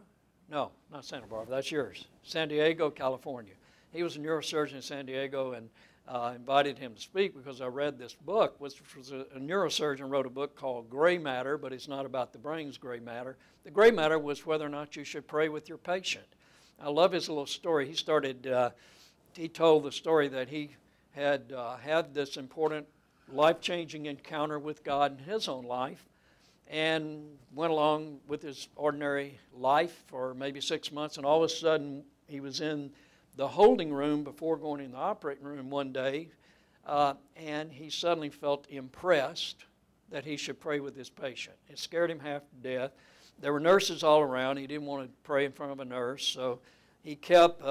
Speaker 1: No, not Santa Barbara, that's yours. San Diego, California. He was a neurosurgeon in San Diego, and invited him to speak because I read this book, which was a neurosurgeon wrote a book called Gray Matter, but it's not about the brain's gray matter. The gray matter was whether or not you should pray with your patient. I love his little story. He told the story that he had had this important life-changing encounter with God in his own life and went along with his ordinary life for maybe 6 months, and all of a sudden he was in the holding room before going in the operating room one day, and he suddenly felt impressed that he should pray with his patient. It scared him half to death. There were nurses all around. He didn't want to pray in front of a nurse, so he kept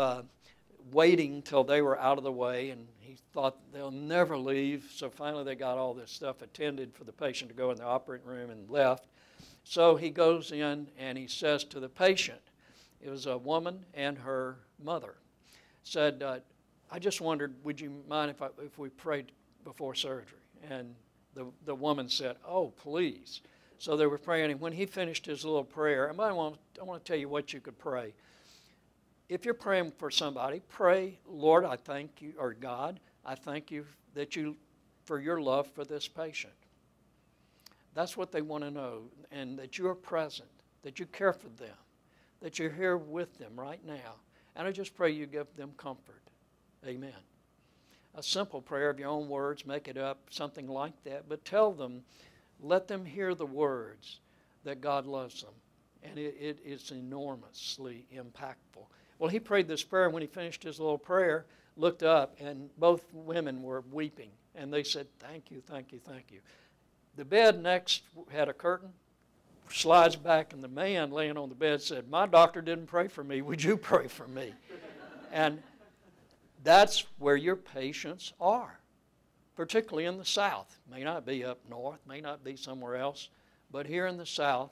Speaker 1: waiting till they were out of the way, and he thought they'll never leave. So finally they got all this stuff attended for the patient to go in the operating room and left. So he goes in and he says to the patient, it was a woman and her mother, said, I just wondered, would you mind if we prayed before surgery? And the woman said, oh, please. So they were praying, and when he finished his little prayer, and I want to tell you what you could pray. If you're praying for somebody, pray, Lord, I thank you, or God, I thank you for your love for this patient. That's what they want to know, and that you're present, that you care for them, that you're here with them right now. And I just pray you give them comfort. Amen. A simple prayer of your own words, make it up, something like that, but tell them, let them hear the words that God loves them, and it is enormously impactful. Well, he prayed this prayer, and when he finished his little prayer, looked up, and both women were weeping, and they said, thank you, thank you, thank you. The bed next had a curtain, slides back, and the man laying on the bed said, my doctor didn't pray for me, would you pray for me? And that's where your patients are, particularly in the South. May not be up north, may not be somewhere else, but here in the South,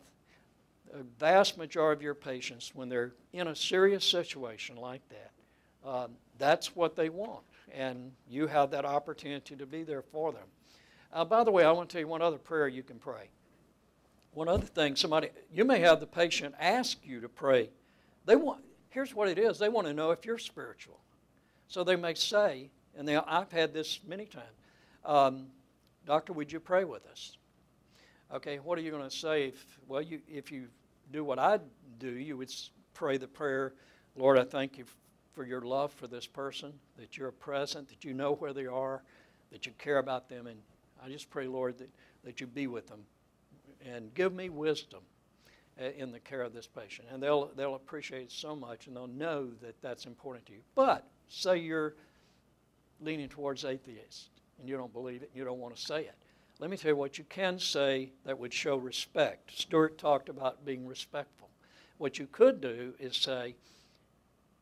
Speaker 1: a vast majority of your patients, when they're in a serious situation like that, that's what they want, and you have that opportunity to be there for them. By the way, I want to tell you one other prayer you can pray. One other thing, you may have the patient ask you to pray. Here's what it is, they want to know if you're spiritual. So they may say, and I've had this many times, Doctor, would you pray with us? Okay, what are you going to say? If you do what I do, you would pray the prayer, Lord, I thank you for your love for this person, that you're present, that you know where they are, that you care about them, and I just pray, Lord, that you be with them and give me wisdom in the care of this patient. And they'll appreciate it so much, and they'll know that that's important to you. But say you're leaning towards atheist, and you don't believe it, and you don't want to say it. Let me tell you what you can say that would show respect. Stuart talked about being respectful. What you could do is say,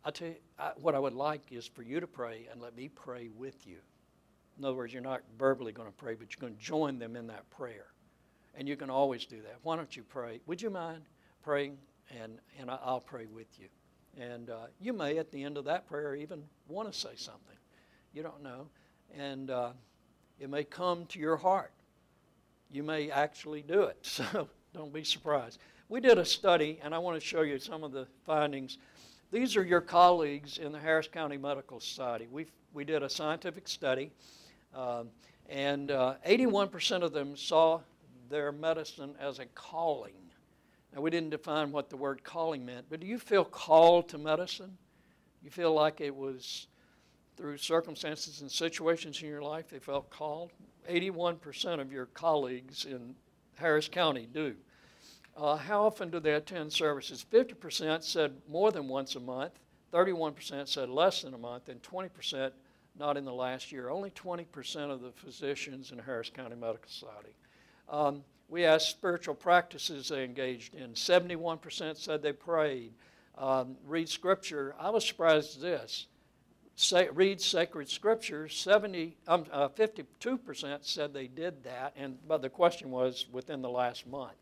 Speaker 1: I tell you, what I would like is for you to pray and let me pray with you. In other words, you're not verbally going to pray, but you're going to join them in that prayer. And you can always do that. Why don't you pray? Would you mind praying? And I'll pray with you. And you may, at the end of that prayer, even want to say something. You don't know. And it may come to your heart. You may actually do it. So don't be surprised. We did a study, and I want to show you some of the findings. These are your colleagues in the Harris County Medical Society. We did a scientific study, and 81% of them saw their medicine as a calling. Now, we didn't define what the word calling meant, but do you feel called to medicine? You feel like it was through circumstances and situations in your life they felt called? 81% of your colleagues in Harris County do. How often do they attend services? 50% said more than once a month, 31% said less than a month, and 20% not in the last year. Only 20% of the physicians in Harris County Medical Society. We asked spiritual practices they engaged in. 71% said they prayed. Read Scripture. I was surprised at this. Read sacred scriptures. 52% said they did that, but the question was within the last month.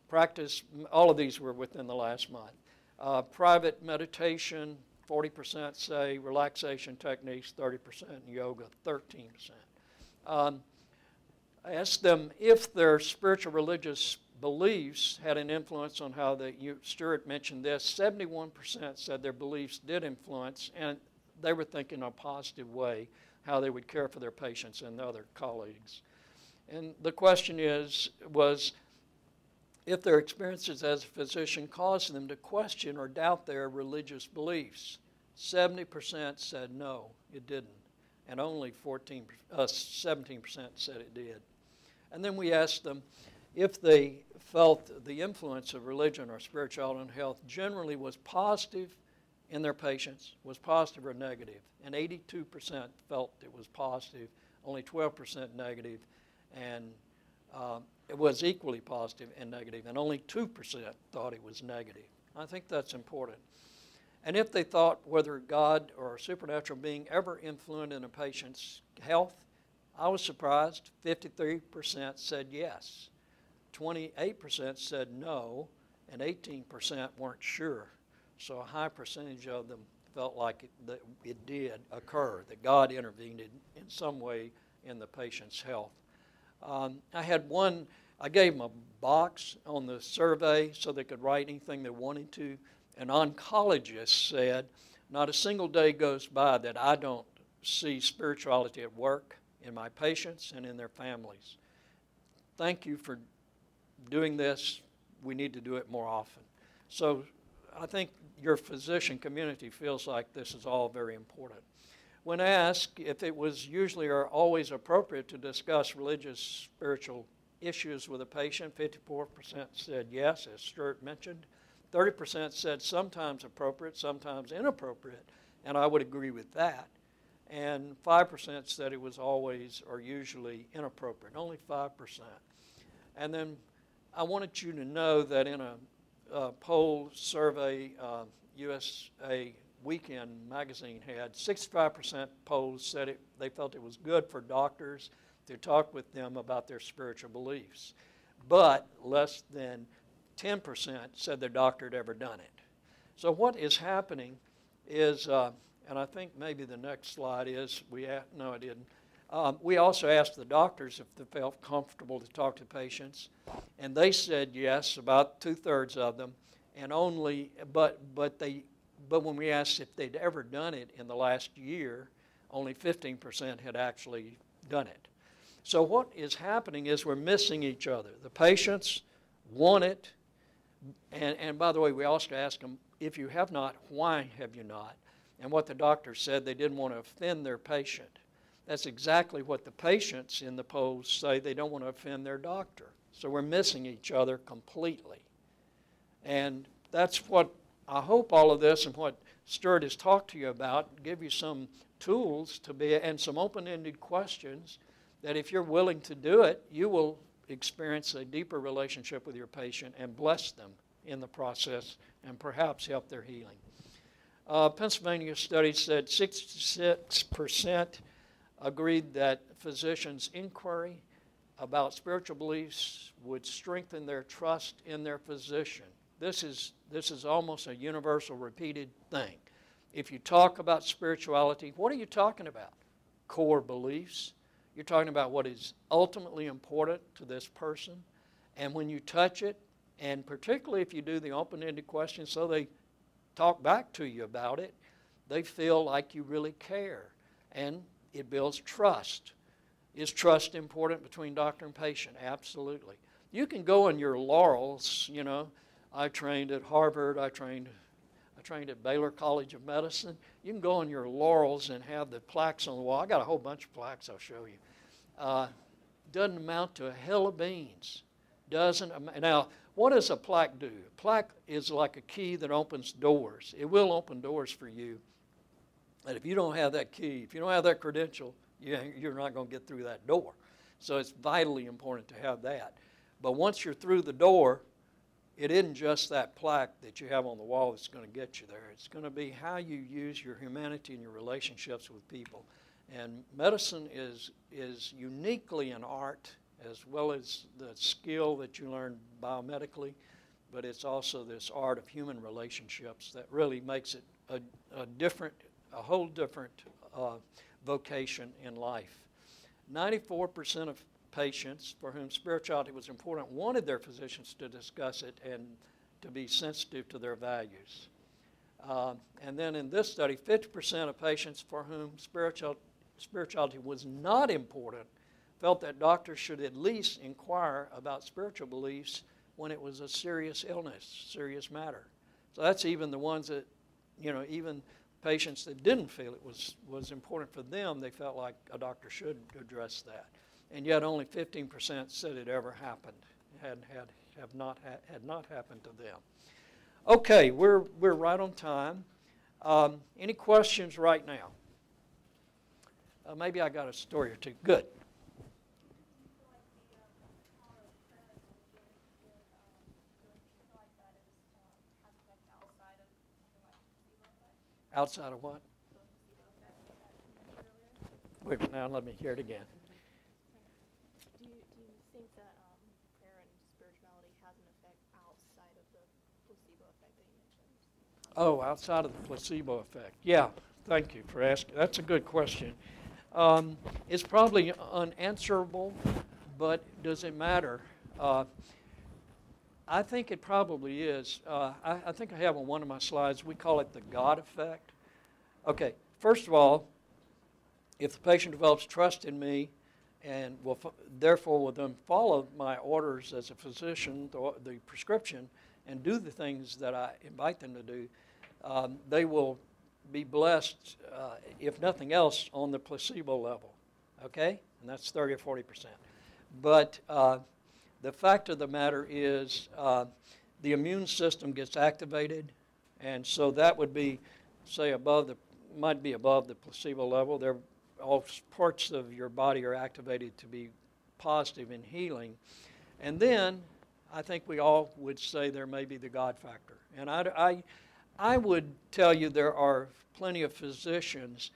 Speaker 1: Practice, all of these were within the last month. Private meditation, 40% say. Relaxation techniques, 30%. Yoga, 13%. I asked them if their spiritual religious beliefs had an influence on how Stuart mentioned this. 71% said their beliefs did influence, and they were thinking in a positive way how they would care for their patients and other colleagues. And the question was if their experiences as a physician caused them to question or doubt their religious beliefs. 70% said no, it didn't, and only 17% said it did. And then we asked them if they felt the influence of religion or spirituality on health generally was positive in their patients, was positive or negative. And 82% felt it was positive, only 12% negative, and it was equally positive and negative, and only 2% thought it was negative. I think that's important. And if they thought whether God or a supernatural being ever influenced in a patient's health, I was surprised. 53% said yes, 28% said no, and 18% weren't sure. So a high percentage of them felt like that it did occur, that God intervened in some way in the patient's health. I gave them a box on the survey so they could write anything they wanted to. An oncologist said, not a single day goes by that I don't see spirituality at work in my patients and in their families. Thank you for doing this. We need to do it more often. So I think your physician community feels like this is all very important. When asked if it was usually or always appropriate to discuss religious, spiritual issues with a patient, 54% said yes, as Stuart mentioned. 30% said sometimes appropriate, sometimes inappropriate, and I would agree with that. And 5% said it was always or usually inappropriate, only 5%. And then I wanted you to know that in a poll survey USA Weekend magazine had, 65% polls said they felt it was good for doctors to talk with them about their spiritual beliefs. But less than 10% said their doctor had ever done it. So what is happening is, and I think maybe the next slide is, no, I didn't. We also asked the doctors if they felt comfortable to talk to patients, and they said yes, about 2/3 of them, and only, but when we asked if they'd ever done it in the last year, only 15% had actually done it. So what is happening is we're missing each other. The patients want it, and by the way, we also asked them, if you have not, why have you not? And what the doctor said, they didn't want to offend their patient. That's exactly what the patients in the polls say. They don't want to offend their doctor. So we're missing each other completely. And that's what I hope all of this and what Stuart has talked to you about give you some tools to be, and some open-ended questions that if you're willing to do it, you will experience a deeper relationship with your patient and bless them in the process and perhaps help their healing. Pennsylvania study said 66% agreed that physicians' inquiry about spiritual beliefs would strengthen their trust in their physician. This is almost a universal repeated thing. If you talk about spirituality, what are you talking about? Core beliefs. You're talking about what is ultimately important to this person. And when you touch it, and particularly if you do the open-ended questions so they talk back to you about it, they feel like you really care. And it builds trust. Is trust important between doctor and patient? Absolutely. You can go on your laurels, you know. I trained at Harvard. I trained at Baylor College of Medicine. You can go on your laurels and have the plaques on the wall. I got a whole bunch of plaques I'll show you. Doesn't amount to a hill of beans. Now, what does a plaque do? A plaque is like a key that opens doors. It will open doors for you. And if you don't have that key, if you don't have that credential, you're not going to get through that door. So it's vitally important to have that. But once you're through the door, it isn't just that plaque that you have on the wall that's going to get you there. It's going to be how you use your humanity and your relationships with people. And medicine is uniquely an art as well as the skill that you learn biomedically, but it's also this art of human relationships that really makes it a whole different vocation in life. 94% of patients for whom spirituality was important wanted their physicians to discuss it and to be sensitive to their values. And then in this study, 50% of patients for whom spirituality was not important felt that doctors should at least inquire about spiritual beliefs when it was a serious illness, serious matter. So that's even the ones that, you know, even patients that didn't feel it was important for them, they felt like a doctor should address that. And yet only 15% said it ever happened, had not happened to them. Okay, we're right on time. Any questions right now? Maybe I got a story or two. Good. Outside of what? Wait, now let me hear it again.
Speaker 3: Do you think that prayer and spirituality has an effect outside of the placebo effect that you mentioned?
Speaker 1: Oh, outside of the placebo effect. Yeah, thank you for asking. That's a good question. It's probably unanswerable, but does it matter? I think it probably is. I think I have on one of my slides, we call it the God effect. Okay, first of all, if the patient develops trust in me and therefore will then follow my orders as a physician, the prescription, and do the things that I invite them to do, they will be blessed, if nothing else, on the placebo level. Okay? And that's 30 or 40%. But the fact of the matter is the immune system gets activated, and so that would be, say, might be above the placebo level. All parts of your body are activated to be positive in healing. And then I think we all would say there may be the God factor. And I would tell you there are plenty of physicians.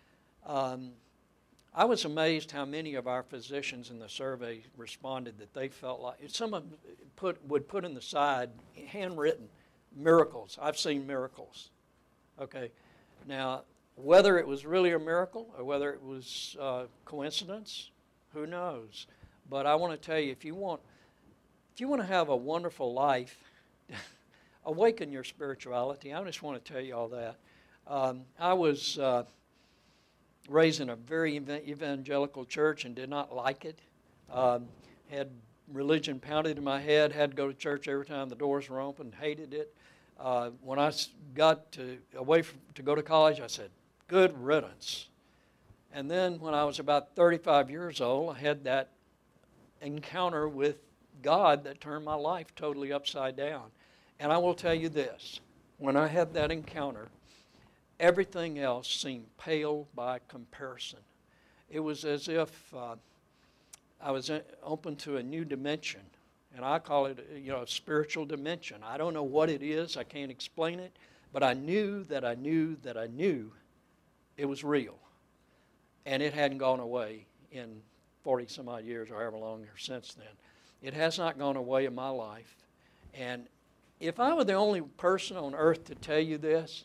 Speaker 1: I was amazed how many of our physicians in the survey responded that they felt like, some of them would put in the side, handwritten, miracles. I've seen miracles. Okay. Now, whether it was really a miracle or whether it was coincidence, who knows? But I want to tell you, if you want to have a wonderful life, awaken your spirituality. I just want to tell you all that. I was raised in a very evangelical church and did not like it. Had religion pounded in my head, had to go to church every time the doors were open, hated it. When I got to go to college, I said, good riddance. And then when I was about 35 years old, I had that encounter with God that turned my life totally upside down. And I will tell you this, when I had that encounter, everything else seemed pale by comparison. It was as if I was open to a new dimension, and I call it, a spiritual dimension. I don't know what it is. I can't explain it, but I knew that I knew that I knew it was real, and it hadn't gone away in 40-some-odd years or however long since then. It has not gone away in my life, and if I were the only person on earth to tell you this,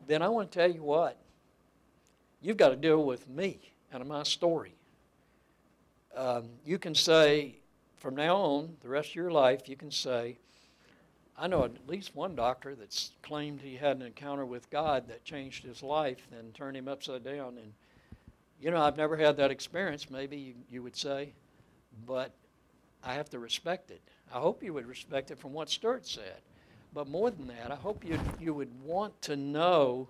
Speaker 1: then I want to tell you what. You've got to deal with me and my story. You can say, from now on, the rest of your life, you can say, I know at least one doctor that's claimed he had an encounter with God that changed his life and turned him upside down. And, I've never had that experience, maybe you would say, but I have to respect it. I hope you would respect it from what Sturt said. But more than that, I hope you would want to know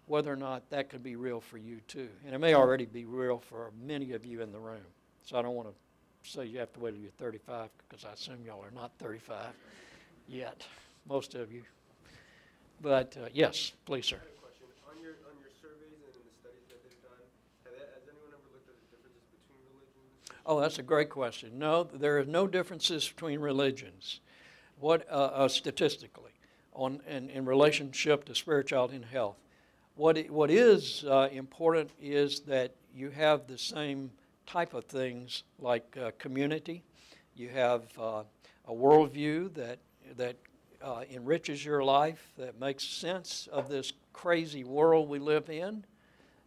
Speaker 1: whether or not that could be real for you too. And it may already be real for many of you in the room. So I don't want to say you have to wait till you're 35, because I assume y'all are not 35 yet, most of you. But yes, please, sir.
Speaker 4: I have a question. On your surveys and in the studies that they've done, has anyone ever looked at the differences between religions?
Speaker 1: Oh, that's a great question. No, there are no differences between religions. Statistically, in relationship to spirituality and health. What is important is that you have the same type of things like community. You have a worldview that enriches your life, that makes sense of this crazy world we live in.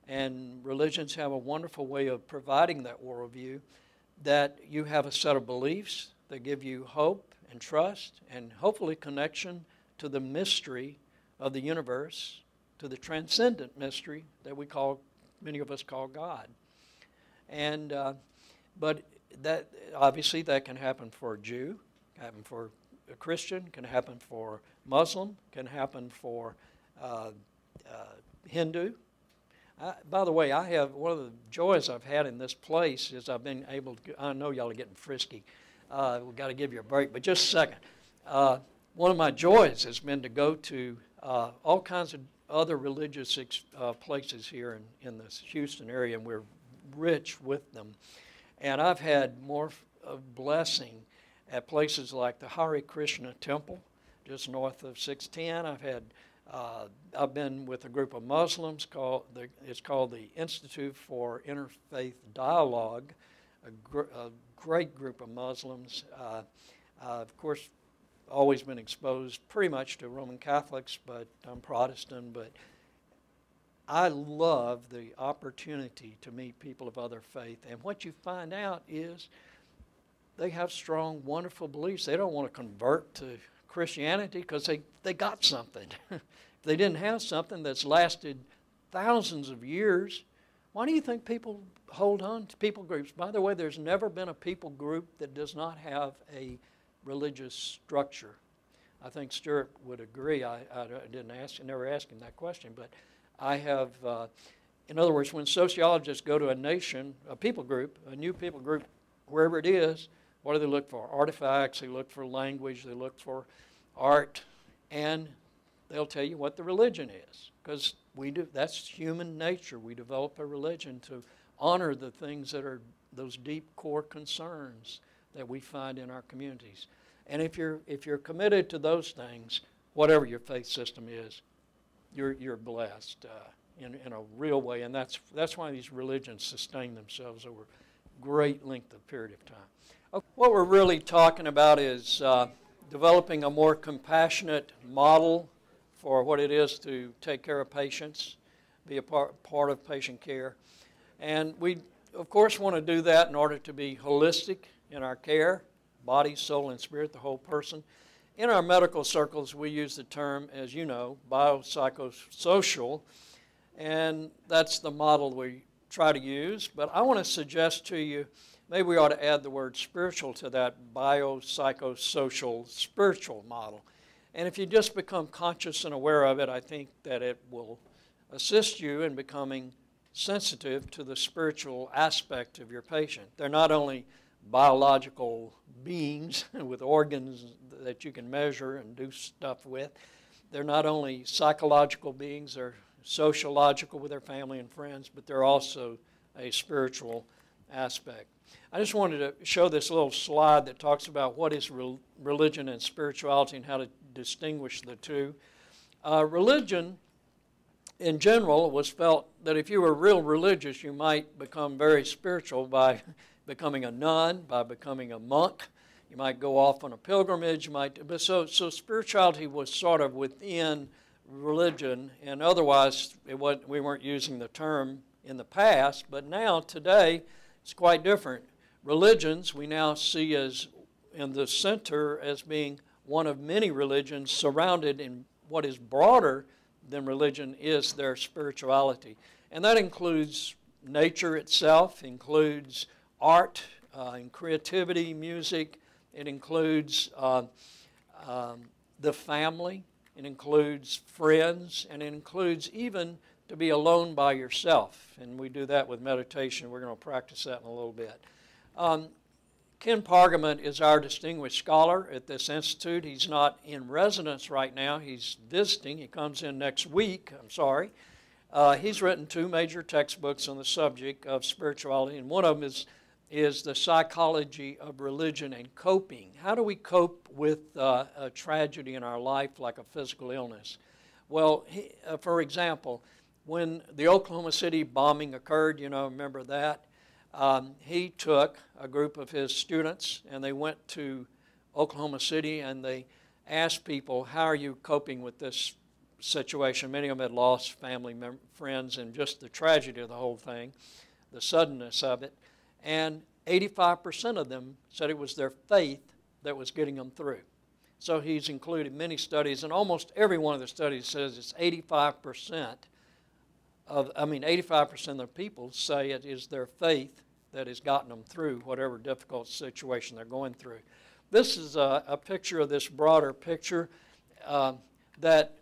Speaker 1: And religions have a wonderful way of providing that worldview, that you have a set of beliefs that give you hope and trust and hopefully connection to the mystery of the universe, to the transcendent mystery that many of us call God. And but that obviously that can happen for a Jew, can happen for a Christian, can happen for Muslim, can happen for Hindu. By the way, I have one of the joys I've had in this place is I've been able to. I know y'all are getting frisky. We've got to give you a break, but just a second. One of my joys has been to go to all kinds of other religious places here in this Houston area, and we're rich with them. And I've had more of blessing at places like the Hare Krishna Temple, just north of 610. I've had I've been with a group of Muslims it's called the Institute for Interfaith Dialogue, a great group of Muslims. Of course, always been exposed pretty much to Roman Catholics, but I'm Protestant. But I love the opportunity to meet people of other faith. And what you find out is they have strong, wonderful beliefs. They don't want to convert to Christianity because they got something. If they didn't have something that's lasted thousands of years, why do you think people hold on to people groups? By the way, there's never been a people group that does not have a religious structure. I think Stuart would agree. I never asked him that question, but I have, in other words, when sociologists go to a nation, a people group, a new people group, wherever it is, what do they look for? Artifacts, they look for language, they look for art, and they'll tell you what the religion is. Because that's human nature. We develop a religion to honor the things that are those deep core concerns that we find in our communities. And if you're committed to those things, whatever your faith system is, you're blessed in a real way. And that's why these religions sustain themselves over a great length of period of time. Okay. What we're really talking about is developing a more compassionate model for what it is to take care of patients, be a part of patient care. And we, of course, want to do that in order to be holistic in our care, body, soul, and spirit, the whole person. In our medical circles, we use the term, as you know, biopsychosocial, and that's the model we try to use. But I want to suggest to you, maybe we ought to add the word spiritual to that biopsychosocial spiritual model. And if you just become conscious and aware of it, I think that it will assist you in becoming sensitive to the spiritual aspect of your patient. They're not only biological beings with organs that you can measure and do stuff with. They're not only psychological beings, they're sociological with their family and friends, but they're also a spiritual aspect. I just wanted to show this little slide that talks about what is religion and spirituality and how to distinguish the two. Religion, in general, was felt that if you were real religious, you might become very spiritual by becoming a nun, by becoming a monk. You might go off on a pilgrimage. So spirituality was sort of within religion, and otherwise we weren't using the term in the past, but now, today, it's quite different. Religions we now see as in the center as being one of many religions surrounded in what is broader than religion is their spirituality. And that includes nature itself, includes art, and creativity, music. It includes the family. It includes friends. And it includes even to be alone by yourself. And we do that with meditation. We're going to practice that in a little bit. Ken Pargament is our distinguished scholar at this institute. He's not in residence right now. He's visiting. He comes in next week. He's written 2 major textbooks on the subject of spirituality, and one of them is The Psychology of Religion and Coping. How do we cope with a tragedy in our life like a physical illness? Well, for example, when the Oklahoma City bombing occurred, remember that? He took a group of his students and they went to Oklahoma City and they asked people, how are you coping with this situation? Many of them had lost family friends, and just the tragedy of the whole thing, the suddenness of it. And 85% of them said it was their faith that was getting them through. So he's included many studies, and almost every one of the studies says it's 85% of the people say it is their faith that has gotten them through whatever difficult situation they're going through. This is a picture of this broader picture that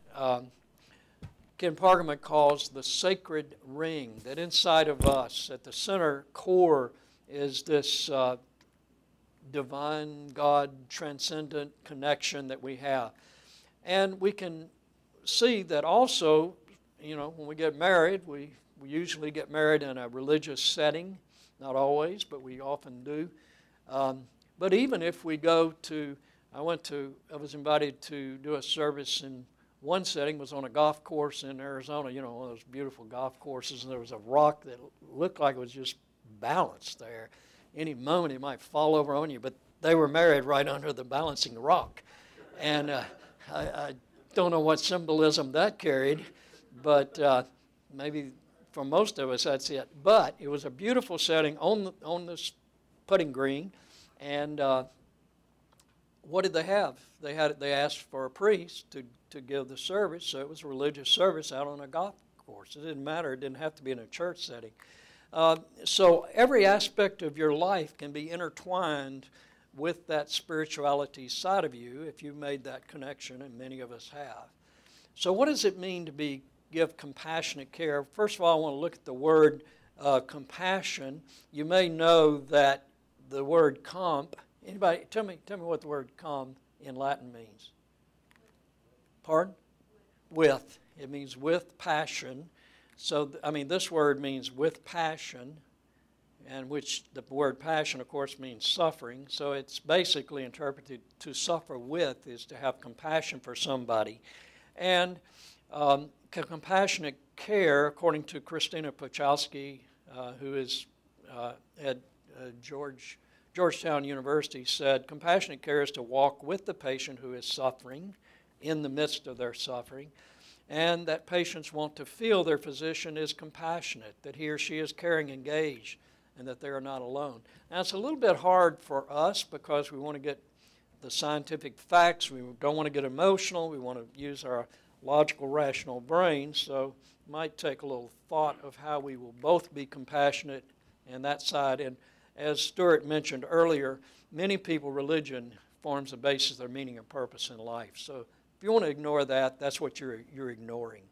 Speaker 1: Ken Pargament calls the sacred ring, that inside of us, at the center core, is this divine, God, transcendent connection that we have. And we can see that also, when we get married, we usually get married in a religious setting. Not always, but we often do. But even if we go to, I was invited to do a service in one setting was on a golf course in Arizona, you know, one of those beautiful golf courses, and there was a rock that looked like it was just balanced there. Any moment it might fall over on you, but they were married right under the balancing rock. And I don't know what symbolism that carried, but maybe for most of us that's it. But it was a beautiful setting on this putting green, and what did they have? They asked for a priest to give the service, so it was a religious service out on a golf course. It didn't matter. It didn't have to be in a church setting. So every aspect of your life can be intertwined with that spirituality side of you if you've made that connection, and many of us have. So what does it mean to give compassionate care? First of all, I want to look at the word compassion. You may know that the word comp, anybody, tell me what the word comp in Latin means. Pardon? With. It means with passion. So, I mean, this word means with passion, and which the word passion, of course, means suffering. So it's basically interpreted to suffer with is to have compassion for somebody. And compassionate care, according to Christina Pachowski, who is at Georgetown University, said compassionate care is to walk with the patient who is suffering in the midst of their suffering, and that patients want to feel their physician is compassionate, that he or she is caring, engaged, and that they are not alone. Now, it's a little bit hard for us because we want to get the scientific facts. We don't want to get emotional. We want to use our logical, rational brain. So it might take a little thought of how we will both be compassionate and that side. And as Stuart mentioned earlier, many people, religion forms the basis of their meaning and purpose in life. So if you want to ignore that, that's what you're ignoring.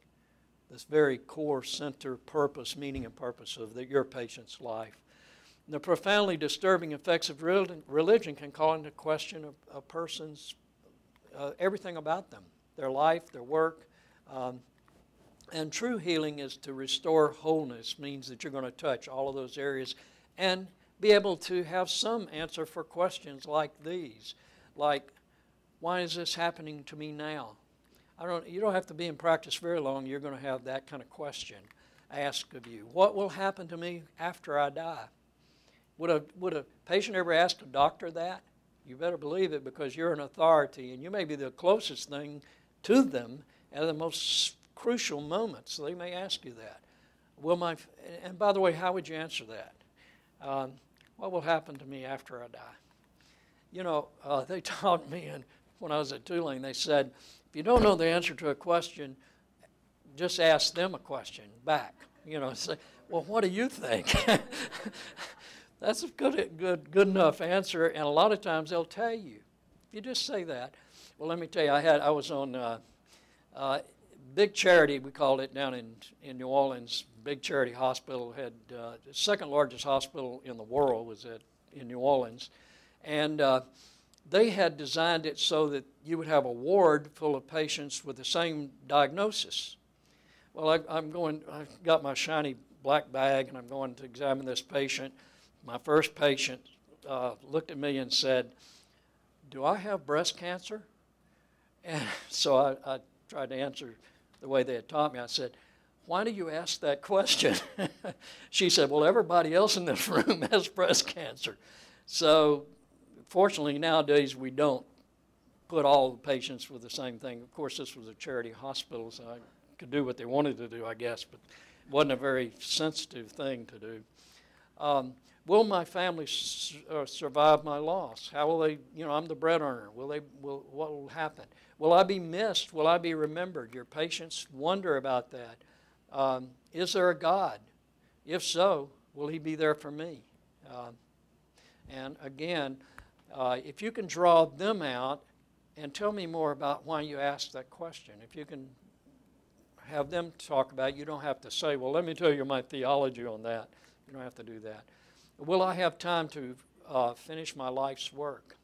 Speaker 1: This very core center purpose, meaning and purpose of your patient's life. The profoundly disturbing effects of religion can call into question a person's everything about them, their life, their work. And true healing is to restore wholeness, means that you're going to touch all of those areas and be able to have some answer for questions like these, like, why is this happening to me now? You don't have to be in practice very long. You're going to have that kind of question asked of you. What will happen to me after I die? Would a patient ever ask a doctor that? You better believe it, because you're an authority, and you may be the closest thing to them at the most crucial moments. So they may ask you that. And by the way, how would you answer that? What will happen to me after I die? You know, they taught me when I was at Tulane, they said, if you don't know the answer to a question, just ask them a question back. You know, say, well, what do you think? That's a good enough answer, and a lot of times they'll tell you. If you just say that. Well, let me tell you, I was on big charity, we called it, down in New Orleans. Big charity hospital had the second largest hospital in the world was in New Orleans, and they had designed it so that you would have a ward full of patients with the same diagnosis. Well, I've got my shiny black bag, and I'm going to examine this patient. My first patient looked at me and said, do I have breast cancer? And so I tried to answer the way they had taught me. I said, why do you ask that question? She said, well, everybody else in this room has breast cancer. So fortunately, nowadays, we don't put all the patients with the same thing. Of course, this was a charity hospital, so I could do what they wanted to do, I guess, but it wasn't a very sensitive thing to do. Will my family survive my loss? How will they, you know, I'm the bread earner. What will happen? Will I be missed? Will I be remembered? Your patients wonder about that. Is there a God? If so, will he be there for me? And again, if you can draw them out and tell me more about why you asked that question, if you can have them talk about it, you don't have to say, well, let me tell you my theology on that. You don't have to do that. Will I have time to finish my life's work?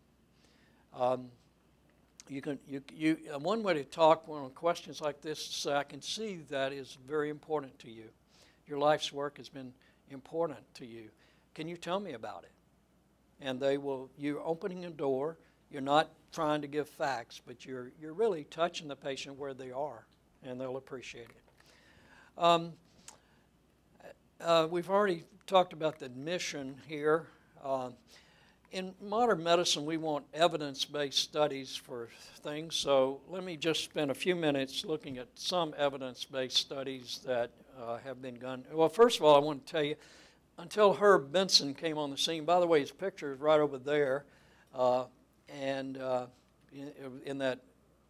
Speaker 1: One way to talk on questions like this is say, I can see that is very important to you. Your life's work has been important to you. Can you tell me about it? And you're opening a door You're not trying to give facts, but you're really touching the patient where they are, and they'll appreciate it. We've already talked about the admission here. In modern medicine, we want evidence-based studies for things, so let me just spend a few minutes looking at some evidence-based studies that have been done. Well, first of all, I want to tell you, until Herb Benson came on the scene, by the way, his picture is right over there, and in that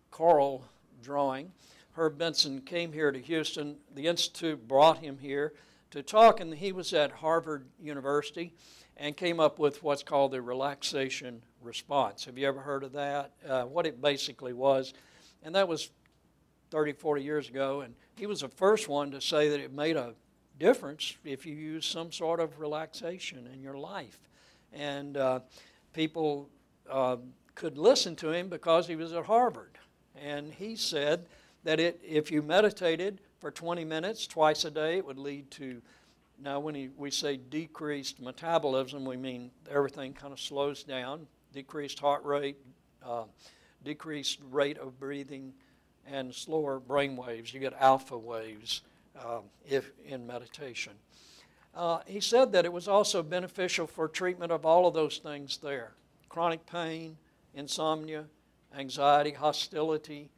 Speaker 1: coral drawing. Herb Benson came here to Houston. The Institute brought him here to talk, and he was at Harvard University and came up with what's called the relaxation response. Have you ever heard of that? What it basically was, and that was 30, 40 years ago, and he was the first one to say that it made a difference if you use some sort of relaxation in your life. And people could listen to him because he was at Harvard. And he said that if you meditated for 20 minutes twice a day, it would lead to, now when we say decreased metabolism, we mean everything kind of slows down, decreased heart rate, decreased rate of breathing, and slower brain waves. You get alpha waves if in meditation. He said that it was also beneficial for treatment of all of those things there: chronic pain, insomnia, anxiety, hostility,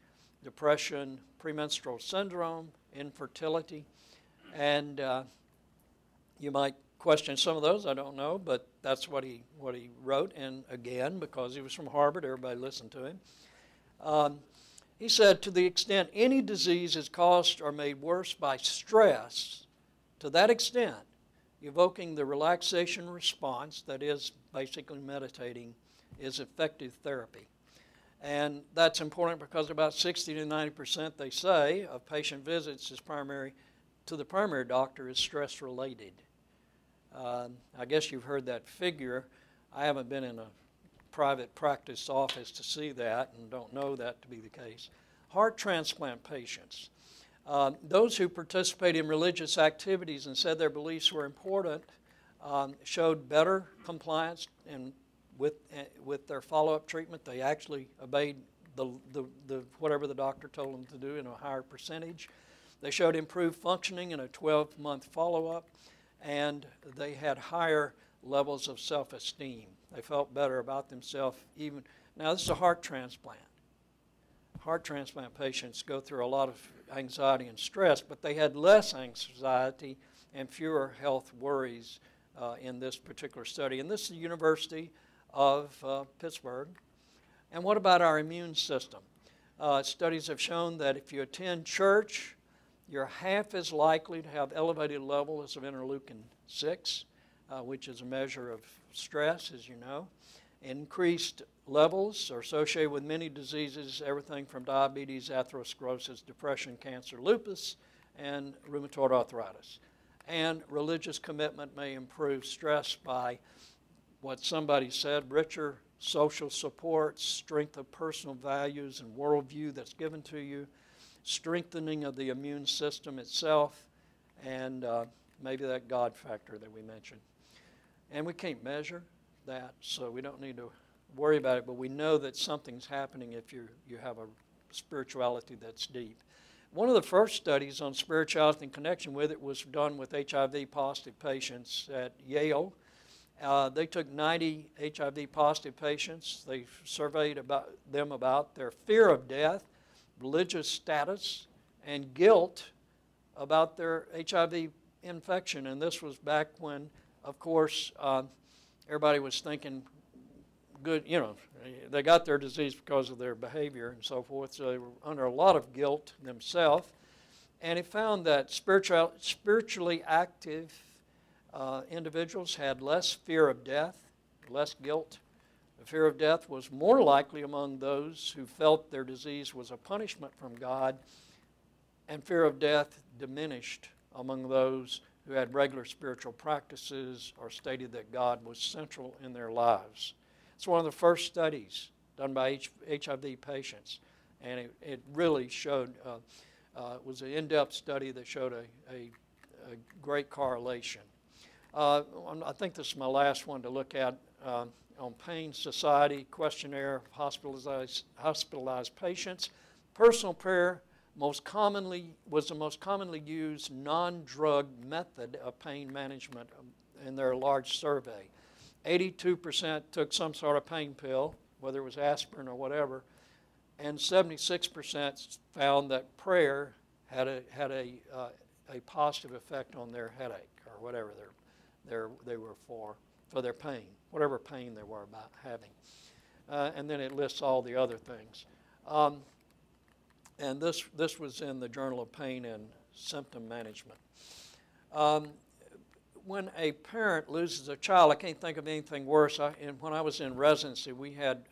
Speaker 1: depression, premenstrual syndrome, infertility. And you might question some of those, I don't know, but that's what he wrote. And again, because he was from Harvard, everybody listened to him. He said, to the extent any disease is caused or made worse by stress, to that extent, evoking the relaxation response, that is basically meditating, is effective therapy. And that's important because about 60 to 90%, they say, of patient visits to the primary doctor is stress-related. I guess you've heard that figure. I haven't been in a private practice office to see that and don't know that to be the case. Heart transplant patients. Those who participate in religious activities and said their beliefs were important showed better compliance and with their follow-up treatment. They actually obeyed whatever the doctor told them to do in a higher percentage. They showed improved functioning in a 12-month follow-up, and they had higher levels of self-esteem. They felt better about themselves even. Now, this is a heart transplant. Heart transplant patients go through a lot of anxiety and stress, but they had less anxiety and fewer health worries in this particular study. And this is the University of Pittsburgh. And what about our immune system? Studies have shown that if you attend church, you're half as likely to have elevated levels of interleukin-6, which is a measure of stress, as you know. Increased levels are associated with many diseases, everything from diabetes, atherosclerosis, depression, cancer, lupus, and rheumatoid arthritis. And religious commitment may improve stress by what somebody said: richer social support, strength of personal values and worldview that's given to you, strengthening of the immune system itself, and maybe that God factor that we mentioned. And we can't measure that, so we don't need to worry about it, but we know that something's happening if you have a spirituality that's deep. One of the first studies on spirituality in connection with it was done with HIV-positive patients at Yale. They took 90 HIV-positive patients. They surveyed them about their fear of death, religious status, and guilt about their HIV infection. And this was back when, of course, everybody was thinking, good, they got their disease because of their behavior and so forth, so they were under a lot of guilt themselves. And it found that spiritually active individuals had less fear of death, less guilt. The fear of death was more likely among those who felt their disease was a punishment from God, and fear of death diminished among those who had regular spiritual practices or stated that God was central in their lives. It's one of the first studies done by HIV patients, and it really showed, it was an in-depth study that showed a great correlation. I think this is my last one to look at. on Pain Society questionnaire of hospitalized patients. Personal prayer was the most commonly used non-drug method of pain management in their large survey. 82% took some sort of pain pill, whether it was aspirin or whatever, and 76% found that prayer had a positive effect on their headache or whatever they were for their pain, whatever pain they were about having. And then it lists all the other things. And this was in the Journal of Pain and Symptom Management. When a parent loses a child, I can't think of anything worse. When I was in residency, we had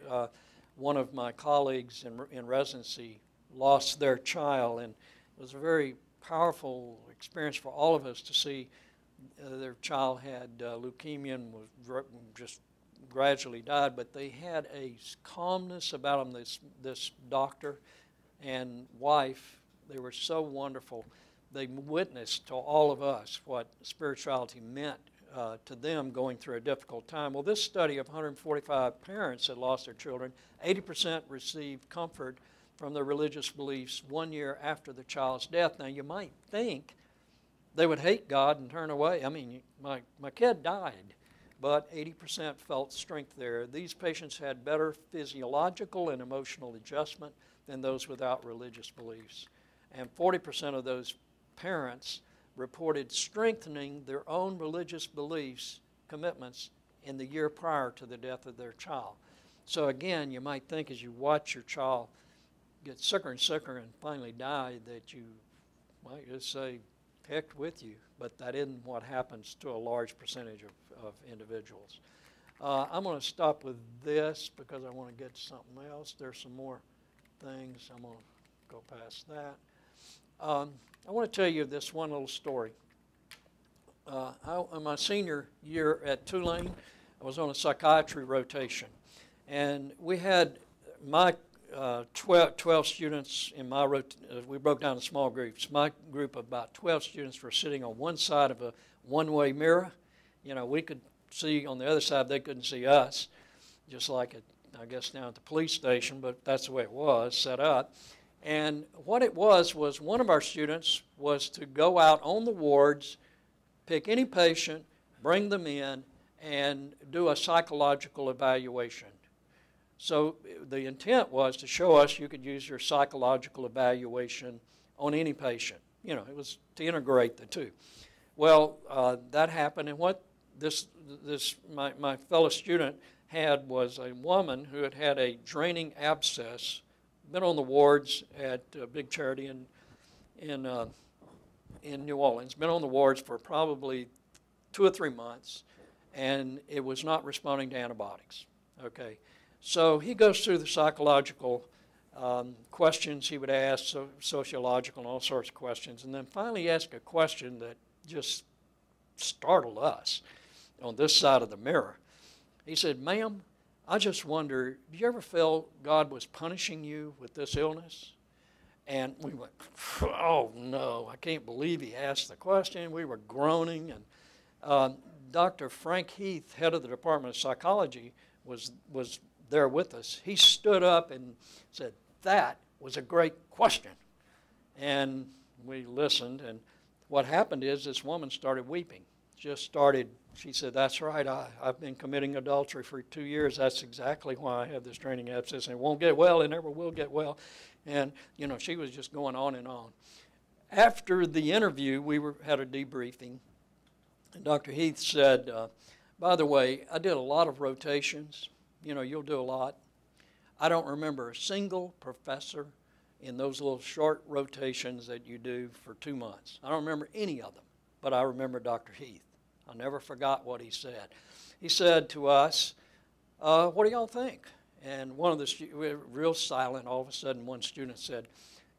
Speaker 1: one of my colleagues in residency lost their child, and it was a very powerful experience for all of us to see their child had leukemia and was just gradually died, but they had a calmness about them, this doctor and wife. They were so wonderful. They witnessed to all of us what spirituality meant to them going through a difficult time. Well, this study of 145 parents that lost their children, 80% received comfort from their religious beliefs 1 year after the child's death. Now, you might think they would hate God and turn away. I mean, my kid died, but 80% felt strength there. These patients had better physiological and emotional adjustment than those without religious beliefs. And 40% of those parents reported strengthening their own religious beliefs, commitments, in the year prior to the death of their child. So again, you might think as you watch your child get sicker and sicker and finally die that you might just say, heck with you, but that isn't what happens to a large percentage of individuals. I'm going to stop with this because I want to get to something else. There's some more things. I'm going to go past that. I want to tell you this one little story. In my senior year at Tulane, I was on a psychiatry rotation, and we had my 12 students in my we broke down to small groups. My group of about 12 students were sitting on one side of a one-way mirror. You know, we could see on the other side, they couldn't see us, just like I guess down at the police station, but that's the way it was set up. And what it was one of our students was to go out on the wards, pick any patient, bring them in, and do a psychological evaluation. So the intent was to show us you could use your psychological evaluation on any patient. You know, it was to integrate the two. Well, that happened, and what my fellow student had was a woman who had had a draining abscess, been on the wards at Big Charity in New Orleans, been on the wards for probably 2 or 3 months, and it was not responding to antibiotics. Okay. So he goes through the psychological questions he would ask, sociological and all sorts of questions, and then finally he asked a question that just startled us on this side of the mirror. He said, "Ma'am, I just wonder, do you ever feel God was punishing you with this illness?" And we went, "Oh no, I can't believe he asked the question." We were groaning, and Dr. Frank Heath, head of the Department of Psychology, was there with us. He stood up and said, "That was a great question." And we listened, and what happened is this woman started weeping. She said, "That's right, I've been committing adultery for 2 years. That's exactly why I have this draining abscess, and it won't get well, it never will get well." And, you know, she was just going on and on. After the interview, we had a debriefing, and Dr. Heath said, "By the way, I did a lot of rotations. You know, you'll do a lot. I don't remember a single professor in those little short rotations that you do for 2 months. I don't remember any of them, but I remember Dr. Heath. I never forgot what he said." He said to us, "What do y'all think?" And one of the we were real silent. All of a sudden, one student said,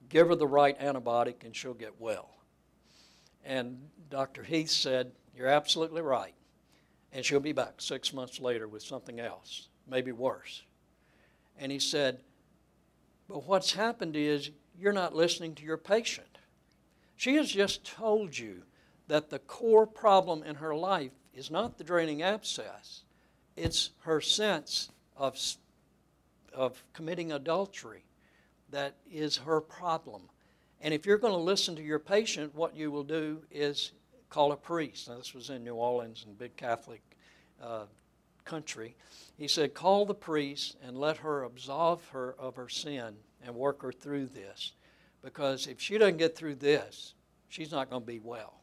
Speaker 1: "Give her the right antibiotic and she'll get well." And Dr. Heath said, "You're absolutely right. And she'll be back 6 months later with something else, maybe worse." And he said, "But what's happened is you're not listening to your patient. She has just told you that the core problem in her life is not the draining abscess, it's her sense of committing adultery that is her problem. And if you're going to listen to your patient, what you will do is call a priest. Now, this was in New Orleans, in big Catholic country. He said, call the priest and let her absolve her of her sin and work her through this. Because if she doesn't get through this, she's not going to be well,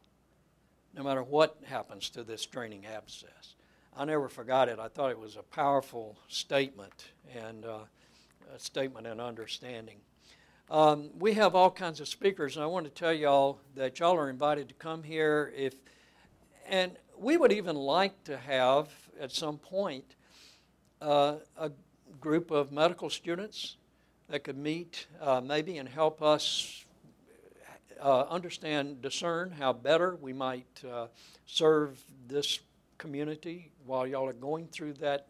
Speaker 1: no matter what happens to this draining abscess. I never forgot it. I thought it was a powerful statement and a statement in understanding. We have all kinds of speakers, and I want to tell y'all that y'all are invited to come here. And we would even like to have, at some point, a group of medical students that could meet maybe and help us discern how better we might serve this community while y'all are going through that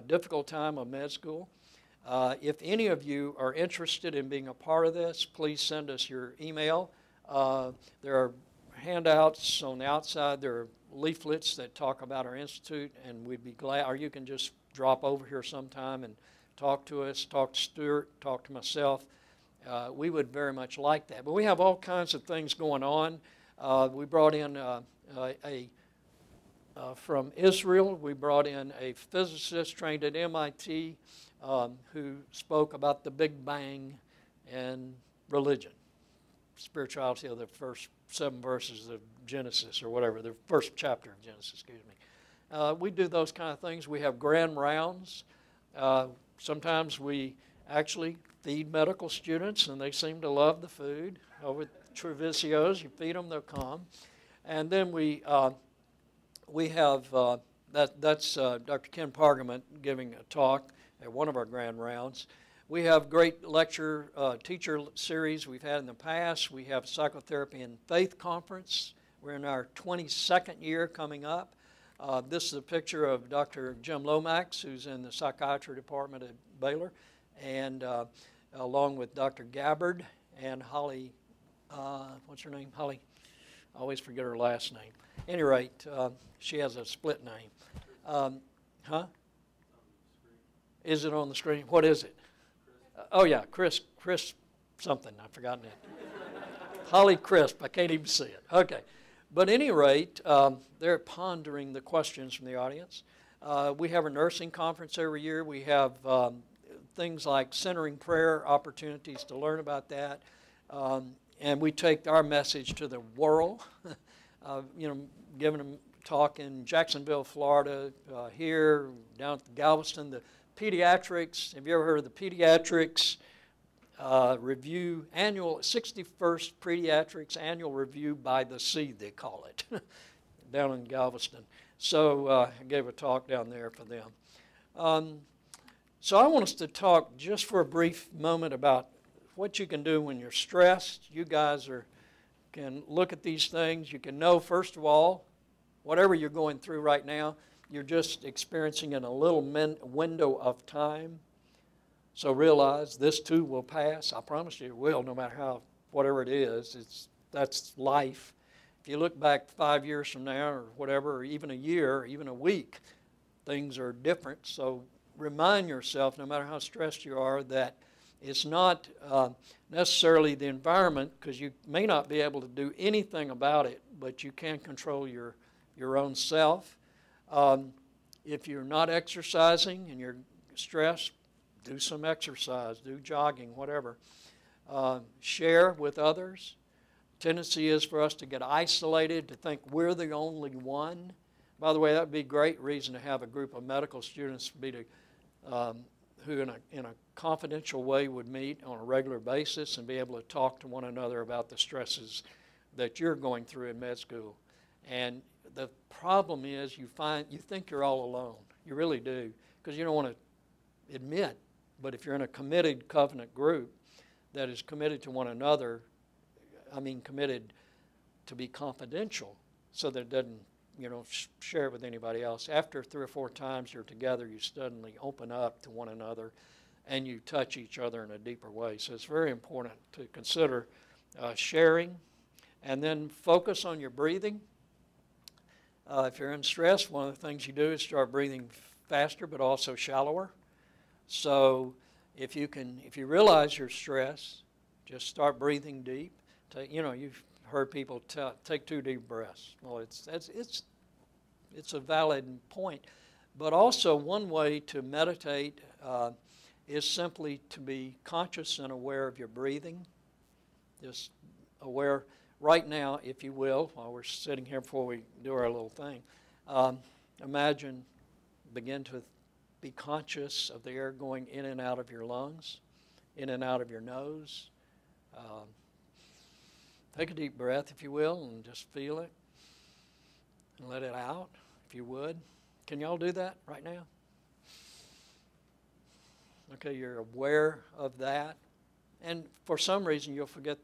Speaker 1: difficult time of med school. If any of you are interested in being a part of this, please send us your email. There are handouts on the outside. There are leaflets that talk about our institute, and we'd be glad, or you can just drop over here sometime and talk to us, talk to Stuart, talk to myself. We would very much like that. But we have all kinds of things going on. We brought in from Israel, we brought in a physicist trained at MIT who spoke about the Big Bang and religion, spirituality of the first 7 verses of Genesis or whatever, the first chapter of Genesis, excuse me. We do those kind of things. We have grand rounds. Sometimes we actually feed medical students, and they seem to love the food. Over at Trevisios, you feed them, they'll come. And then we have, that's Dr. Ken Pargament giving a talk at one of our grand rounds. We have great lecture teacher series we've had in the past. We have Psychotherapy and Faith Conference. We're in our 22nd year coming up. This is a picture of Dr. Jim Lomax, who's in the psychiatry department at Baylor, and along with Dr. Gabbard and Holly, what's her name? Holly, I always forget her last name. At any rate, she has a split name. Huh? Is it on the screen? What is it? Oh yeah, Chris something, I've forgotten it. Holly Crisp, I can't even see it. Okay. But at any rate, they're pondering the questions from the audience. We have a nursing conference every year. We have things like centering prayer opportunities to learn about that. And we take our message to the world. Giving a talk in Jacksonville, Florida, here, down at Galveston. The pediatrics, have you ever heard of the pediatrics review, annual 61st Pediatrics Annual Review by the Sea, they call it, down in Galveston. So I gave a talk down there for them. So I want us to talk just for a brief moment about what you can do when you're stressed. You guys can look at these things. You can know, first of all, whatever you're going through right now, you're just experiencing in a little window of time. So realize this too will pass. I promise you it will, no matter whatever it is. That's life. If you look back 5 years from now or whatever, or even a year, or even a week, things are different. So remind yourself, no matter how stressed you are, that it's not necessarily the environment, because you may not be able to do anything about it, but you can control your own self. If you're not exercising and you're stressed, do some exercise, do jogging, whatever. Share with others. Tendency is for us to get isolated, to think we're the only one. By the way, that would be a great reason to have a group of medical students who in a confidential way would meet on a regular basis and be able to talk to one another about the stresses that you're going through in med school. And the problem is you think you're all alone. You really do, because you don't want to admit. But if you're in a committed covenant group that is committed to one another, committed to be confidential so that it doesn't, share it with anybody else. After 3 or 4 times you're together, you suddenly open up to one another and you touch each other in a deeper way. So it's very important to consider sharing, and then focus on your breathing. If you're in stress, one of the things you do is start breathing faster, but also shallower. So if you realize you're stressed, just start breathing deep. You've heard people take 2 deep breaths. Well, it's a valid point. But also one way to meditate is simply to be conscious and aware of your breathing. Just aware right now, if you will, while we're sitting here before we do our little thing. Begin to be conscious of the air going in and out of your lungs, in and out of your nose. Take a deep breath, if you will, and just feel it. And let it out, if you would. Can y'all do that right now? Okay, you're aware of that. And for some reason, you'll forget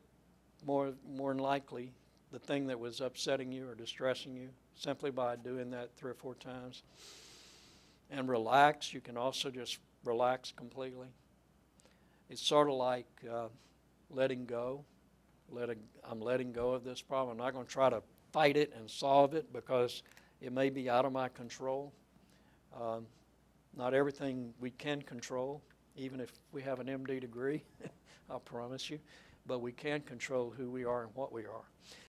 Speaker 1: more than likely the thing that was upsetting you or distressing you simply by doing that 3 or 4 times. And relax. You can also just relax completely. It's sort of like letting go. I'm letting go of this problem. I'm not going to try to fight it and solve it because it may be out of my control. Not everything we can control, even if we have an MD degree, I promise you. But we can control who we are and what we are.